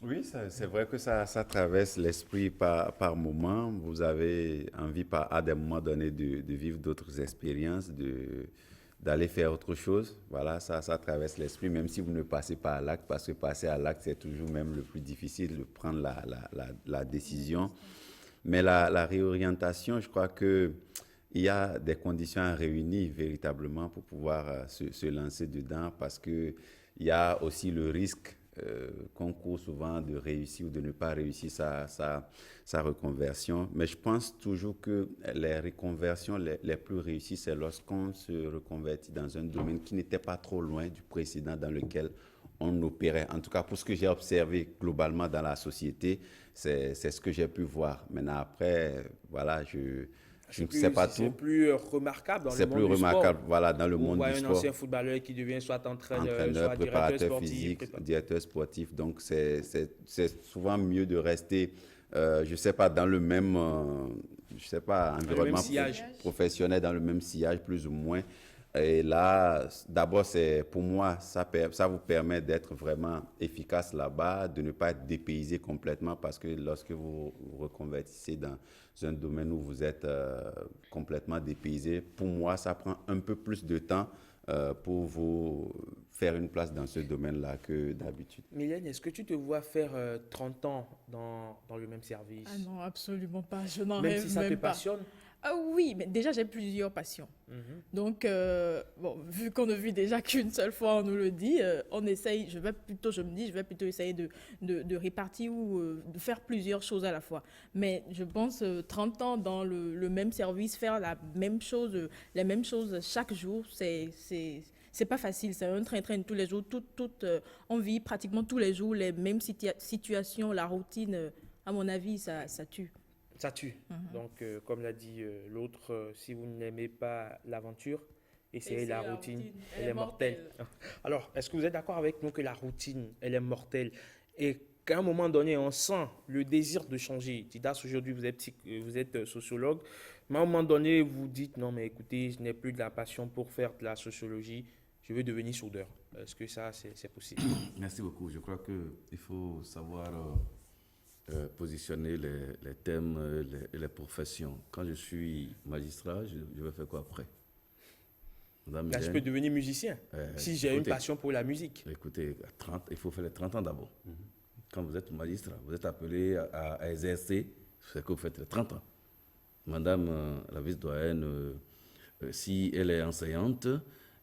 Oui, c'est vrai que ça traverse l'esprit par moment. Vous avez envie à des moments donnés de vivre d'autres expériences, d'aller faire autre chose. Voilà, ça traverse l'esprit, même si vous ne passez pas à l'acte, parce que passer à l'acte, c'est toujours même le plus difficile de prendre la décision. Mais la réorientation, je crois qu'il y a des conditions à réunir véritablement pour pouvoir se lancer dedans, parce qu'il y a aussi le risque qu'on court souvent de réussir ou de ne pas réussir sa reconversion. Mais je pense toujours que les reconversions les plus réussies, c'est lorsqu'on se reconvertit dans un domaine qui n'était pas trop loin du précédent dans lequel on opérait. En tout cas, pour ce que j'ai observé globalement dans la société, c'est ce que j'ai pu voir. Maintenant, après, voilà, je ne sais pas tout. C'est plus remarquable dans le monde du sport. C'est plus remarquable, voilà, dans le monde du sport. On voit un ancien footballeur qui devient soit entraîneur, soit préparateur physique, directeur sportif. Donc, c'est souvent mieux de rester, je ne sais pas, dans le même, environnement professionnel, dans le même sillage, plus ou moins. Et là, d'abord, pour moi, ça vous permet d'être vraiment efficace là-bas, de ne pas être dépaysé complètement, parce que lorsque vous vous reconvertissez dans un domaine où vous êtes complètement dépaysé, pour moi, ça prend un peu plus de temps pour vous faire une place dans ce domaine-là que d'habitude. Mylène, est-ce que tu te vois faire 30 ans dans le même service? Ah non, absolument pas. Je n'en rêve même pas. Même si ça te passionne? Ah oui, mais déjà, j'ai plusieurs passions. Donc, vu qu'on ne vit déjà qu'une seule fois, on nous le dit, on essaye, je vais plutôt essayer de répartir ou de faire plusieurs choses à la fois. Mais je pense 30 ans dans le même service, faire la même chose, les mêmes choses chaque jour, c'est pas facile. C'est un train-train tous les jours. On vit pratiquement tous les jours les mêmes situations, la routine. À mon avis, ça tue. Ça tue. Donc, comme l'a dit l'autre, si vous n'aimez pas l'aventure, essayez la routine. Elle est mortelle. Alors, est-ce que vous êtes d'accord avec nous que la routine, elle est mortelle et qu'à un moment donné, on sent le désir de changer? Didas, aujourd'hui, vous êtes sociologue, mais à un moment donné, vous dites, non, mais écoutez, je n'ai plus de la passion pour faire de la sociologie, je veux devenir soudeur. Est-ce que ça, c'est possible? Merci beaucoup. Je crois qu'il faut savoir... positionner les thèmes et les professions. Quand je suis magistrat, je vais faire quoi après? Là, je peux devenir musicien, si j'ai une passion pour la musique. Écoutez, il faut faire les 30 ans d'abord. Quand vous êtes magistrat, vous êtes appelé à exercer ce que vous faites les 30 ans. Madame la vice-doyenne, si elle est enseignante,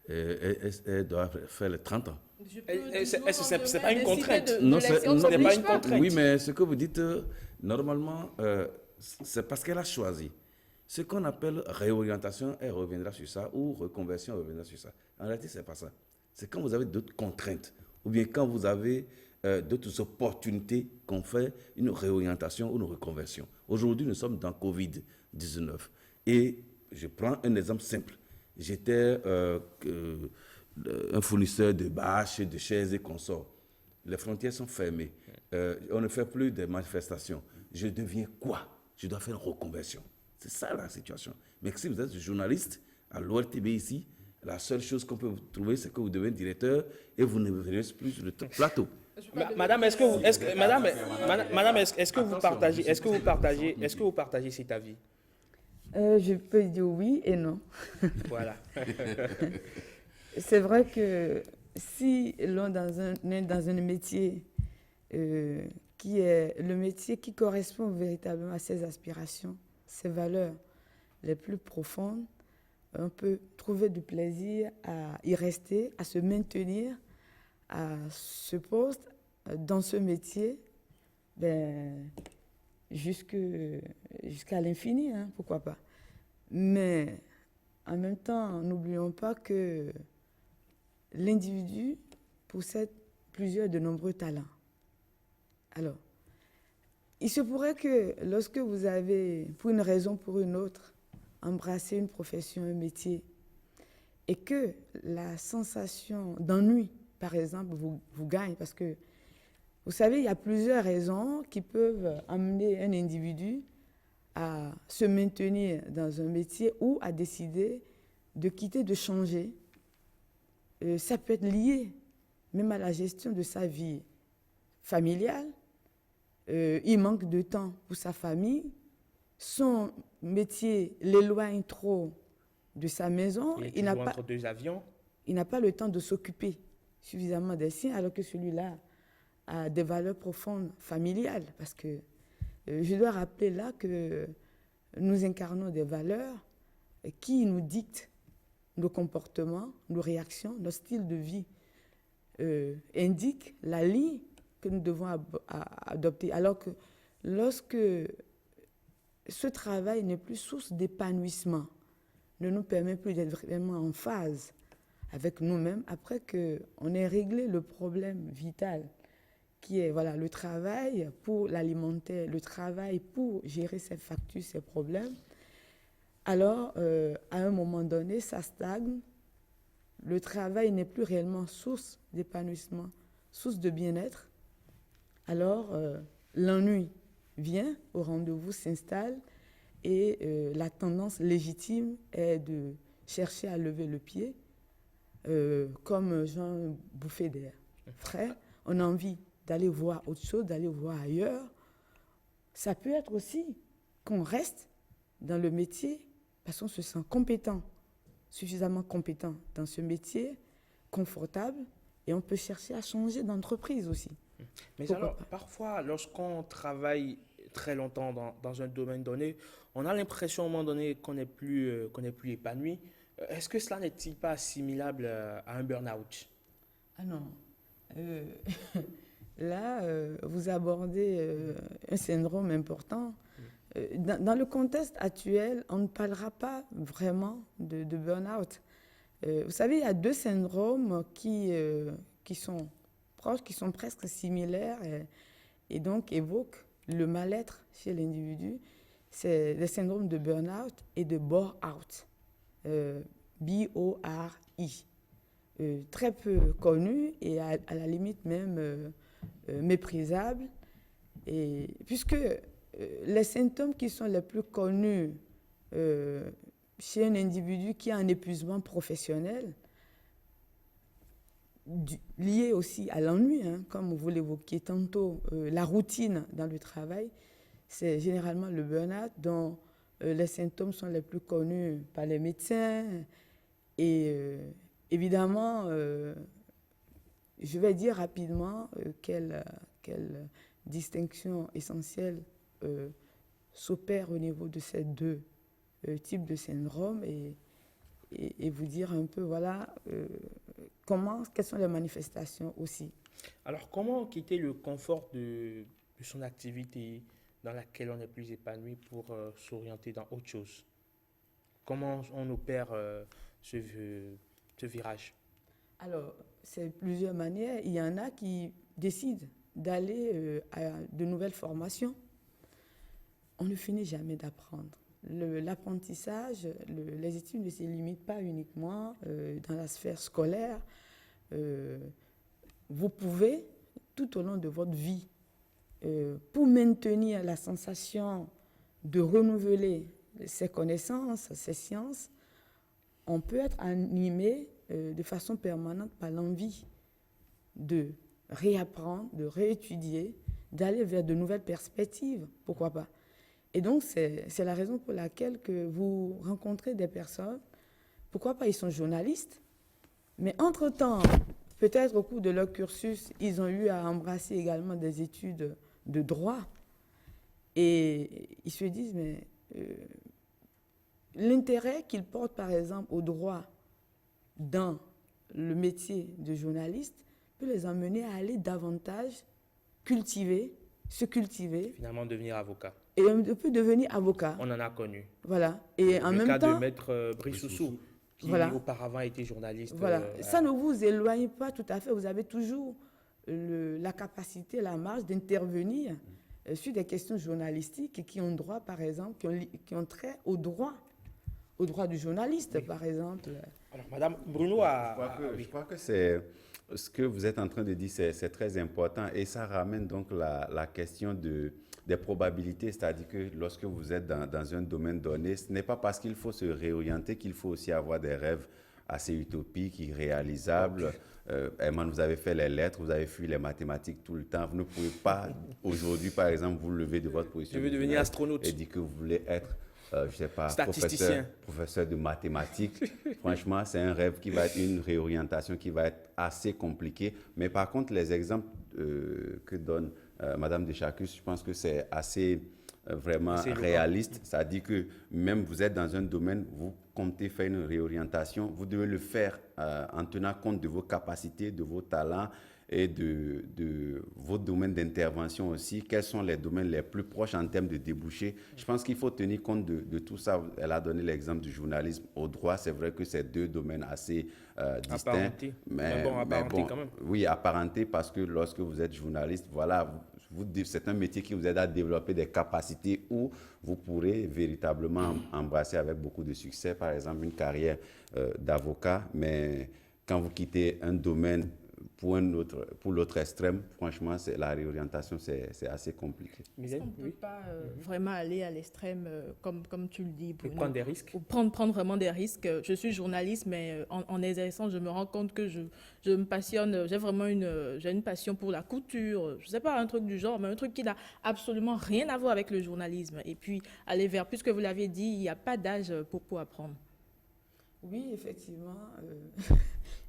elle doit faire les 30 ans. C'est pas une contrainte. Non, ce n'est pas une contrainte. Oui, mais ce que vous dites, normalement, c'est parce qu'elle a choisi. Ce qu'on appelle réorientation, elle reviendra sur ça, ou reconversion, elle reviendra sur ça. En réalité, ce n'est pas ça. C'est quand vous avez d'autres contraintes, ou bien quand vous avez d'autres opportunités qu'on fait une réorientation ou une reconversion. Aujourd'hui, nous sommes dans Covid-19. Et je prends un exemple simple. J'étais... un fournisseur de bâches, de chaises et consorts. Les frontières sont fermées. On ne fait plus de manifestations. Je deviens quoi? Je dois faire une reconversion. C'est ça la situation. Mais si vous êtes journaliste à l'ORTB ici, la seule chose qu'on peut vous trouver, c'est que vous devenez directeur et vous ne venez plus sur le plateau. Madame, est-ce que vous partagez cet avis? Je peux dire oui et non. Voilà. C'est vrai que si l'on est dans un métier qui est le métier qui correspond véritablement à ses aspirations, ses valeurs les plus profondes, on peut trouver du plaisir à y rester, à se maintenir à ce poste, dans ce métier, jusqu'à l'infini, hein, pourquoi pas. Mais en même temps, n'oublions pas que l'individu possède de nombreux talents. Alors, il se pourrait que lorsque vous avez, pour une raison ou pour une autre, embrassé une profession, un métier, et que la sensation d'ennui, par exemple, vous gagne, parce que, vous savez, il y a plusieurs raisons qui peuvent amener un individu à se maintenir dans un métier ou à décider de quitter, de changer. Ça peut être lié même à la gestion de sa vie familiale. Il manque de temps pour sa famille. Son métier l'éloigne trop de sa maison. Il n'a pas entre deux avions. Il n'a pas le temps de s'occuper suffisamment des siens, alors que celui-là a des valeurs profondes familiales. Parce que je dois rappeler là que nous incarnons des valeurs qui nous dictent nos comportements, nos réactions, notre style de vie indique la ligne que nous devons adopter. Alors que lorsque ce travail n'est plus source d'épanouissement, ne nous permet plus d'être vraiment en phase avec nous-mêmes, après qu'on ait réglé le problème vital qui est le travail pour l'alimenter, le travail pour gérer ses factures, ses problèmes, alors à un moment donné, ça stagne. Le travail n'est plus réellement source d'épanouissement, source de bien-être. Alors l'ennui vient au rendez-vous, s'installe, et la tendance légitime est de chercher à lever le pied, comme Jean bouffé d'air frais. On a envie d'aller voir autre chose, d'aller voir ailleurs. Ça peut être aussi qu'on reste dans le métier parce qu'on se sent compétent, suffisamment compétent dans ce métier, confortable, et on peut chercher à changer d'entreprise aussi. Mais alors, parfois, lorsqu'on travaille très longtemps dans un domaine donné, on a l'impression à un moment donné qu'on n'est plus épanoui. Est-ce que cela n'est-il pas assimilable à un burn-out? Ah non. Là, vous abordez un syndrome important. Dans le contexte actuel, on ne parlera pas vraiment de burn-out. Vous savez, il y a deux syndromes qui sont proches, qui sont presque similaires et donc évoquent le mal-être chez l'individu. C'est le syndrome de burn-out et de bore-out. B-O-R-I. Très peu connu et à la limite même méprisable. Et puisque les symptômes qui sont les plus connus chez un individu qui a un épuisement professionnel, lié aussi à l'ennui, hein, comme vous l'évoquiez tantôt, la routine dans le travail, c'est généralement le burn-out dont les symptômes sont les plus connus par les médecins. Et évidemment, je vais dire rapidement quelle distinction essentielle s'opère au niveau de ces deux types de syndromes et vous dire un peu, quelles sont les manifestations aussi. Alors, comment quitter le confort de son activité dans laquelle on est plus épanoui pour s'orienter dans autre chose? Comment on opère ce virage? Alors, c'est plusieurs manières. Il y en a qui décident d'aller à de nouvelles formations. On ne finit jamais d'apprendre. L'apprentissage, les études ne se limitent pas uniquement dans la sphère scolaire. Vous pouvez, tout au long de votre vie, pour maintenir la sensation de renouveler ces connaissances, ces sciences, on peut être animé de façon permanente par l'envie de réapprendre, de réétudier, d'aller vers de nouvelles perspectives, pourquoi pas. Et donc, c'est la raison pour laquelle que vous rencontrez des personnes, pourquoi pas, ils sont journalistes, mais entre-temps, peut-être au cours de leur cursus, ils ont eu à embrasser également des études de droit, et ils se disent, mais l'intérêt qu'ils portent, par exemple, au droit dans le métier de journaliste peut les amener à aller davantage se cultiver. Finalement, devenir avocat. Et on peut devenir avocat. On en a connu. Voilà. Et en même temps... Le cas de Maître Brissoussou, qui auparavant était journaliste. Voilà. Ça ne vous éloigne pas tout à fait. Vous avez toujours la capacité, la marge d'intervenir sur des questions journalistiques qui ont droit, par exemple, qui ont trait au droit du journaliste, par exemple. Alors, Madame Bruno Je crois que c'est ce que vous êtes en train de dire, c'est très important, et ça ramène donc la question des probabilités, c'est-à-dire que lorsque vous êtes dans un domaine donné, ce n'est pas parce qu'il faut se réorienter qu'il faut aussi avoir des rêves assez utopiques, irréalisables. Herman, vous avez fait les lettres, vous avez fui les mathématiques tout le temps. Vous ne pouvez pas aujourd'hui, par exemple, vous lever de votre position. Je veux devenir astronaute. Et dire que vous voulez être, je ne sais pas, professeur de mathématiques. Franchement, c'est un rêve qui va être une réorientation qui va être assez compliquée. Mais par contre, les exemples que donne Madame Deschacus, je pense que c'est assez vraiment réaliste. Ça dit que même vous êtes dans un domaine, vous comptez faire une réorientation, vous devez le faire en tenant compte de vos capacités, de vos talents et de vos domaines d'intervention aussi. Quels sont les domaines les plus proches en termes de débouchés? Je pense qu'il faut tenir compte de tout ça. Elle a donné l'exemple du journalisme au droit. C'est vrai que c'est deux domaines assez distincts. Apparentés. Mais bon, quand même. Oui, apparentés, parce que lorsque vous êtes journaliste, voilà, c'est un métier qui vous aide à développer des capacités où vous pourrez véritablement embrasser avec beaucoup de succès, par exemple, une carrière d'avocat. Mais quand vous quittez un domaine pour l'autre extrême, franchement, la réorientation, c'est assez compliqué. Est-ce qu'on ne peut pas vraiment aller à l'extrême, comme tu le dis, Bruno, prendre des risques. Prendre vraiment des risques. Je suis journaliste, mais en exerçant, je me rends compte que je me passionne, j'ai une passion pour la couture, je ne sais pas, un truc du genre, mais un truc qui n'a absolument rien à voir avec le journalisme. Et puis, aller vers, puisque vous l'avez dit, il n'y a pas d'âge pour apprendre. Oui, effectivement.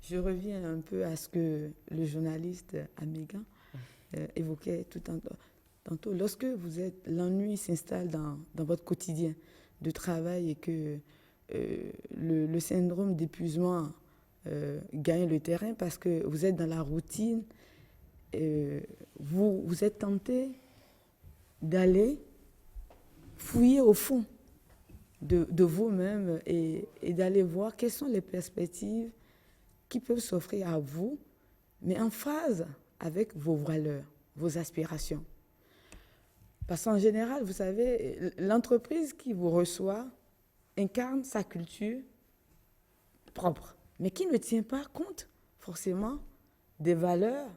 Je reviens un peu à ce que le journaliste Amégan évoquait tout tantôt. Lorsque l'ennui s'installe dans votre quotidien de travail et que le syndrome d'épuisement gagne le terrain parce que vous êtes dans la routine, vous êtes tenté d'aller fouiller au fond de vous-même et d'aller voir quelles sont les perspectives qui peuvent s'offrir à vous, mais en phase avec vos valeurs, vos aspirations. Parce qu'en général, vous savez, l'entreprise qui vous reçoit incarne sa culture propre, mais qui ne tient pas compte forcément des valeurs,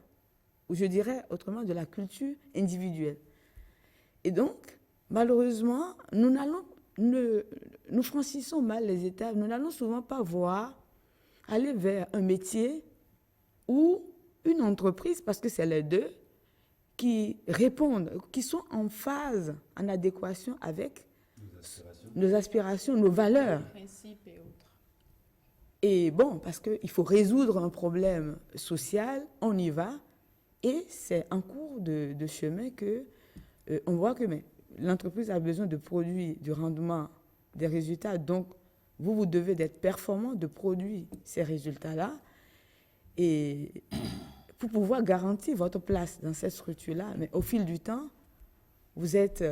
ou je dirais autrement de la culture individuelle. Et donc, malheureusement, nous franchissons mal les étapes, nous n'allons souvent pas aller vers un métier ou une entreprise, parce que c'est les deux, qui répondent, qui sont en phase, en adéquation avec nos aspirations, nos valeurs. Principes et autres. Et bon, parce qu'il faut résoudre un problème social, on y va, et c'est en cours de chemin on voit que l'entreprise a besoin de produits, du rendement, des résultats, donc vous devez être performant, de produire ces résultats-là et pour pouvoir garantir votre place dans cette structure-là. Mais au fil du temps, vous êtes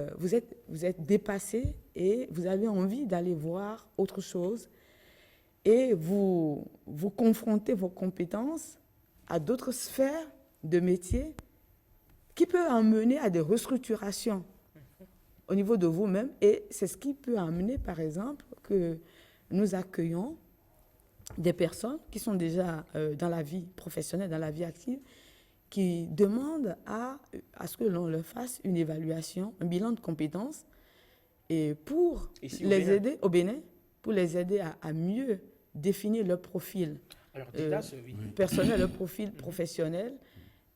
dépassé et vous avez envie d'aller voir autre chose et vous confrontez vos compétences à d'autres sphères de métier qui peuvent amener à des restructurations au niveau de vous-même. Et c'est ce qui peut amener, par exemple, que nous accueillons des personnes qui sont déjà dans la vie professionnelle, dans la vie active, qui demandent à ce que l'on leur fasse une évaluation, un bilan de compétences, et pour Ici, au les Bénin. aider au Bénin, pour les aider à mieux définir leur profil Alors, Didas, oui. personnel, leur profil professionnel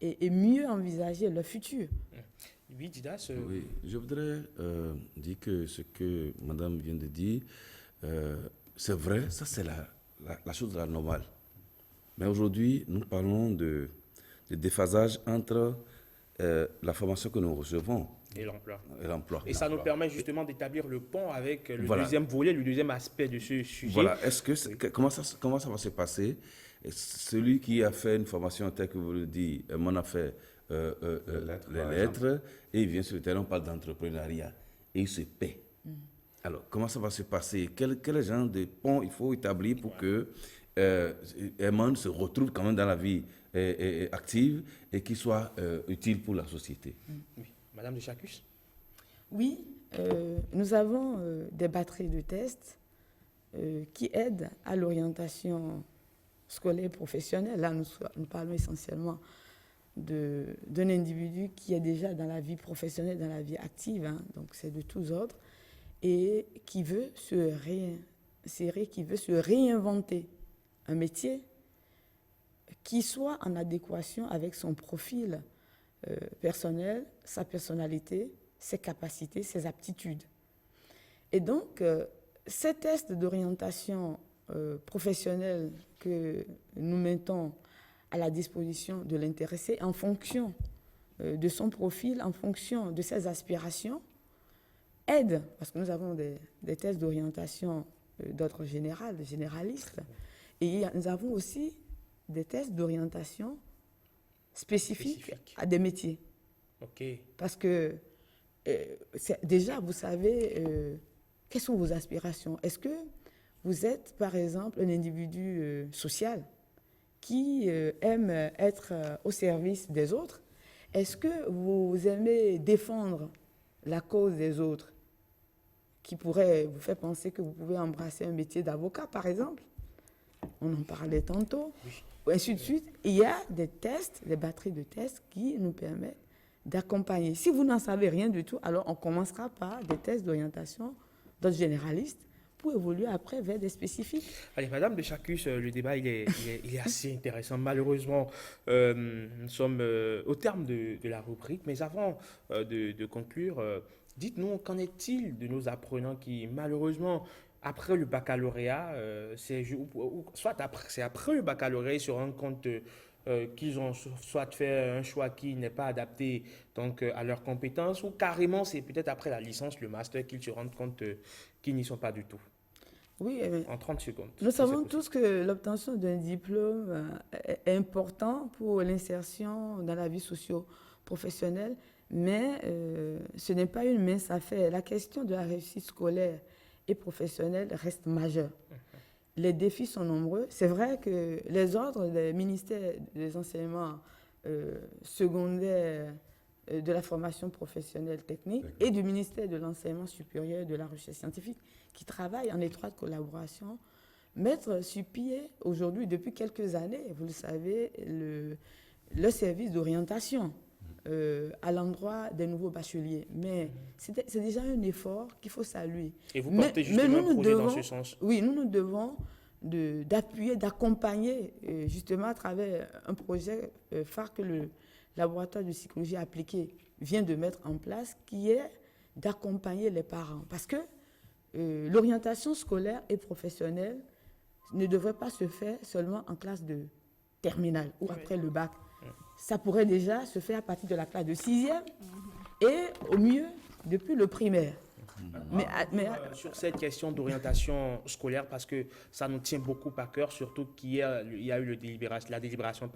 et mieux envisager leur futur. Oui, Didas. Oui, je voudrais dire que ce que madame vient de dire, c'est vrai, ça c'est la chose la normale. Mais aujourd'hui, nous parlons de déphasage entre la formation que nous recevons Et l'emploi. et l'emploi. Et ça nous permet justement d'établir le pont avec le Voilà. deuxième volet, le deuxième aspect de ce sujet. Voilà, comment ça va se passer? Et celui qui a fait une formation telle que vous le dites, on a fait les lettres, et il vient sur le terrain, on parle d'entrepreneuriat, et il se paie. Alors, comment ça va se passer? Quel genre de pont il faut établir pour que Herman se retrouve quand même dans la vie active et qu'il soit utile pour la société? Oui. Madame de Chacus? Oui, nous avons des batteries de tests qui aident à l'orientation scolaire et professionnelle. Là, nous parlons essentiellement d'un individu qui est déjà dans la vie professionnelle, dans la vie active, hein, donc c'est de tous ordres, et qui veut se réinsérer, qui veut se réinventer un métier qui soit en adéquation avec son profil personnel, sa personnalité, ses capacités, ses aptitudes. Et donc, ces tests d'orientation professionnelle que nous mettons à la disposition de l'intéressé en fonction de son profil, en fonction de ses aspirations, aident, parce que nous avons des tests d'orientation d'ordre général, généraliste, et nous avons aussi des tests d'orientation spécifiques à des métiers. Ok. Parce que déjà, vous savez, quelles sont vos aspirations? Est-ce que vous êtes, par exemple, un individu social qui aime être au service des autres? Est-ce que vous aimez défendre la cause des autres qui pourrait vous faire penser que vous pouvez embrasser un métier d'avocat, par exemple? On en parlait tantôt. Oui. Ainsi de suite. Il y a des tests, des batteries de tests qui nous permettent d'accompagner. Si vous n'en savez rien du tout, alors on commencera par des tests d'orientation d'autres généralistes pour évoluer après vers des spécifiques. Allez, Madame de Chacus, le débat il est assez intéressant. Malheureusement, nous sommes au terme de la rubrique, mais avant de conclure, dites-nous, qu'en est-il de nos apprenants qui, malheureusement, après le baccalauréat, c'est après le baccalauréat, ils se rendent compte qu'ils ont soit fait un choix qui n'est pas adapté donc, à leurs compétences, ou carrément c'est peut-être après la licence, le master, qu'ils se rendent compte qu'ils n'y sont pas du tout. Oui, en 30 secondes. Nous savons tous que l'obtention d'un diplôme est important pour l'insertion dans la vie socio-professionnelle, mais ce n'est pas une mince affaire. La question de la réussite scolaire et professionnelle reste majeure. Les défis sont nombreux. C'est vrai que les ordres des ministères des enseignements secondaires, de la formation professionnelle technique et du ministère de l'enseignement supérieur et de la recherche scientifique, qui travaillent en étroite collaboration, mettre sur pied aujourd'hui, depuis quelques années, vous le savez, le service d'orientation à l'endroit des nouveaux bacheliers. Mais c'est déjà un effort qu'il faut saluer. Et vous portez justement un projet dans ce sens? Oui, nous devons d'appuyer, d'accompagner justement à travers un projet phare que le laboratoire de psychologie appliquée vient de mettre en place, qui est d'accompagner les parents. Parce que l'orientation scolaire et professionnelle ne devrait pas se faire seulement en classe de terminale ou après le bac. Ça pourrait déjà se faire à partir de la classe de 6e et au mieux depuis le primaire. Sur cette question d'orientation scolaire, parce que ça nous tient beaucoup à cœur, surtout qu'il y a eu la délibération,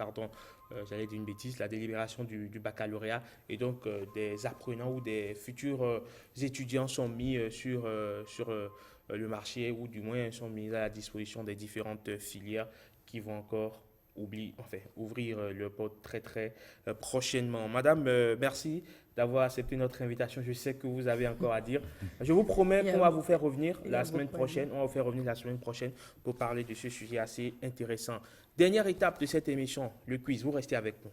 j'allais dire une bêtise, la délibération du baccalauréat, et donc des apprenants ou des futurs étudiants sont mis sur le marché, ou du moins sont mis à la disposition des différentes filières qui vont encore ouvrir le porte très très prochainement. Madame, merci d'avoir accepté notre invitation. Je sais que vous avez encore à dire. Je vous promets qu'on va vous faire revenir la semaine prochaine. On va vous faire revenir la semaine prochaine pour parler de ce sujet assez intéressant. Dernière étape de cette émission, le quiz. Vous restez avec nous.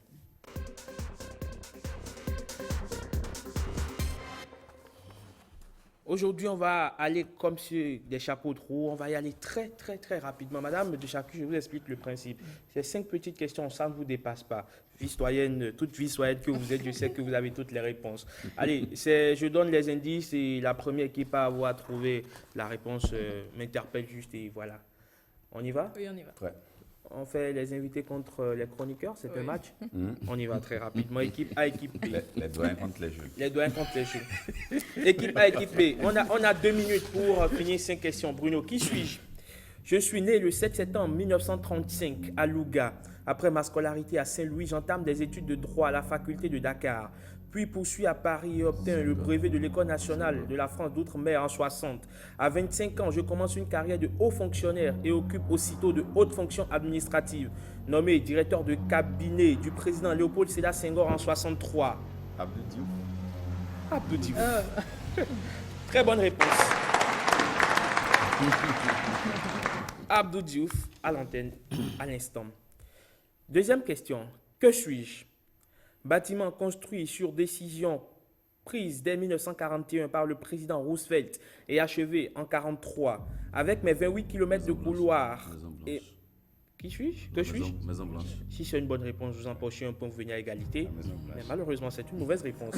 Aujourd'hui, on va aller comme sur des chapeaux de roue. On va y aller très, très, très rapidement. Madame de Chacu, je vous explique le principe. C'est 5 petites questions, ça ne vous dépasse pas. Vie citoyenne, toute vie citoyenne que vous êtes, je sais que vous avez toutes les réponses. Allez, je donne les indices et la première équipe à avoir trouvé la réponse m'interpelle juste et voilà. On y va? Oui, on y va. Ouais. On fait les invités contre les chroniqueurs, c'est un match. Mhm. On y va très rapidement. Équipe A, équipe B. Les doyens contre les jeunes. Les doyens contre les jeunes. Équipe A, équipe B. On a 2 minutes pour finir 5 questions. Bruno, qui suis-je? Je suis né le 7 septembre 1935 à Louga. Après ma scolarité à Saint-Louis, j'entame des études de droit à la faculté de Dakar. Puis poursuis à Paris et obtient le brevet de l'École nationale de la France d'outre-mer en 60. À 25 ans, je commence une carrière de haut fonctionnaire et occupe aussitôt de hautes fonctions administratives. Nommé directeur de cabinet du président Léopold Sédar Senghor en 63. Abdou Diouf. Abdou Diouf. Très bonne réponse. Abdou Diouf à l'antenne à l'instant. Deuxième question. Que suis-je? Bâtiment construit sur décision prise dès 1941 par le président Roosevelt et achevé en 1943 avec mes 28 km de couloir. Et... Qui suis-je? Que suis-je? Maison Blanche. Si c'est une bonne réponse, vous empochez un point, vous venez à égalité. Mais malheureusement, c'est une mauvaise réponse.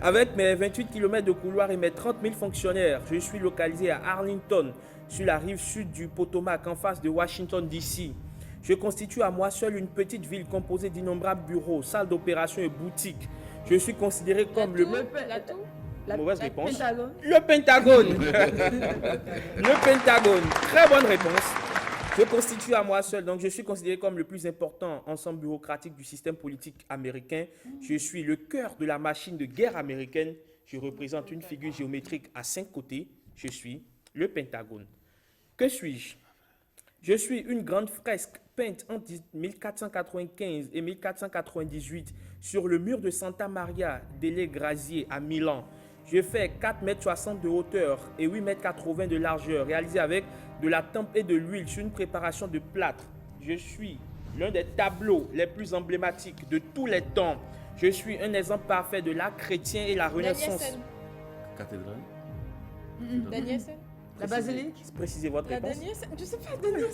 Avec mes 28 km de couloir et mes 30 000 fonctionnaires, je suis localisé à Arlington, sur la rive sud du Potomac, en face de Washington, D.C. Je constitue à moi seul une petite ville composée d'innombrables bureaux, salles d'opération et boutiques. Je suis considéré comme Mauvaise réponse. Pentagone. Le Pentagone. Le Pentagone. Très bonne réponse. Je constitue à moi seul, donc je suis considéré comme le plus important ensemble bureaucratique du système politique américain. Je suis le cœur de la machine de guerre américaine. Je représente une figure géométrique à 5 côtés. Je suis le Pentagone. Que suis-je? Je suis une grande fresque peinte entre 1495 et 1498 sur le mur de Santa Maria delle Grazie à Milan. Je fais 4,60 m de hauteur et 8,80 m de largeur, réalisé avec de la tempe et de l'huile sur une préparation de plâtre. Je suis l'un des tableaux les plus emblématiques de tous les temps. Je suis un exemple parfait de l'art chrétien et la Renaissance. Cathédrale. Daniel, la basilique. Précisez votre La réponse. Daniel, je sais pas, Daniel.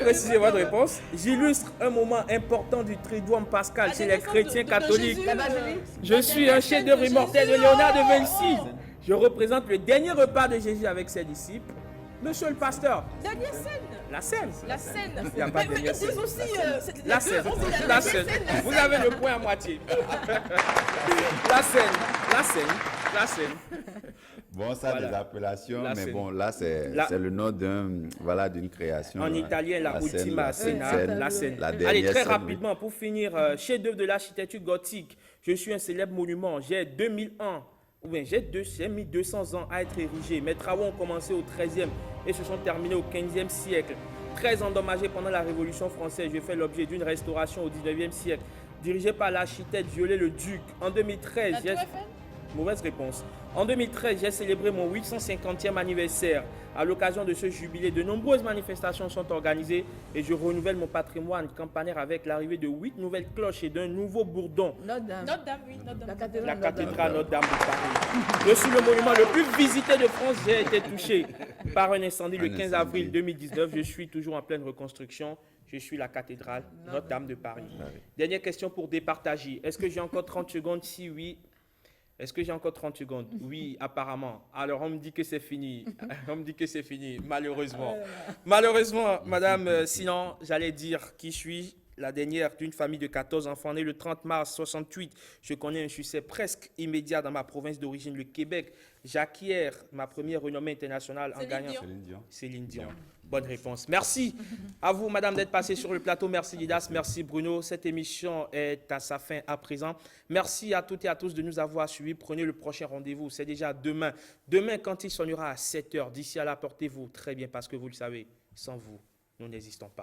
Précisez votre réponse. J'illustre un moment important du triduum pascal chez les chrétiens catholiques. La basilique. Je suis un chef-d'œuvre immortel de Léonard de Vinci. Je représente le dernier repas de Jésus avec ses disciples. Monsieur le pasteur. Daniel Sen. La scène. La scène. Il n'y a pas de Mais Daniel ils Sen. disent aussi La scène. La scène. Vous avez le point à moitié. La scène. La scène. La scène. Bon, ça, Voilà. des appellations, La mais scène. bon, là, c'est le nom d'une création. En italien, la ultima scena, la scène. La Allez, dernière très scène, rapidement, pour finir, chef-d'œuvre de l'architecture gothique. Je suis un célèbre monument. J'ai 2000 ans. Ou bien, j'ai mis 200 ans à être érigé. Mes travaux ont commencé au XIIIe et se sont terminés au XVe siècle. Très endommagé pendant la Révolution française, j'ai fait l'objet d'une restauration au XIXe siècle, dirigée par l'architecte Viollet-le-Duc. En 2013, Mauvaise réponse. En 2013, j'ai célébré mon 850e anniversaire. À l'occasion de ce jubilé, de nombreuses manifestations sont organisées et je renouvelle mon patrimoine campanaire avec l'arrivée de 8 nouvelles cloches et d'un nouveau bourdon. Notre-Dame, oui, Notre-Dame. La cathédrale Notre-Dame de Paris. Je suis le monument le plus visité de France. J'ai été touché par un incendie le 15 avril 2019. Je suis toujours en pleine reconstruction. Je suis la cathédrale Notre-Dame de Paris. Dernière question pour départager. Est-ce que j'ai encore 30 secondes? Si oui. Est-ce que j'ai encore 30 secondes? Oui, apparemment. Alors, on me dit que c'est fini. On me dit que c'est fini, malheureusement. Malheureusement, madame, sinon, j'allais dire qui suis-je? La dernière d'une famille de 14 enfants, née le 30 mars 68. Je connais un succès presque immédiat dans ma province d'origine, le Québec. J'acquiers ma première renommée internationale en gagnant. Céline Dion. Bonne réponse. Merci à vous, madame, d'être passée sur le plateau. Merci, Lidas. Merci, Bruno. Cette émission est à sa fin à présent. Merci à toutes et à tous de nous avoir suivis. Prenez le prochain rendez-vous. C'est déjà demain. Demain, quand il sonnera à 7 h. D'ici là, portez-vous très bien parce que vous le savez, sans vous, nous n'existons pas.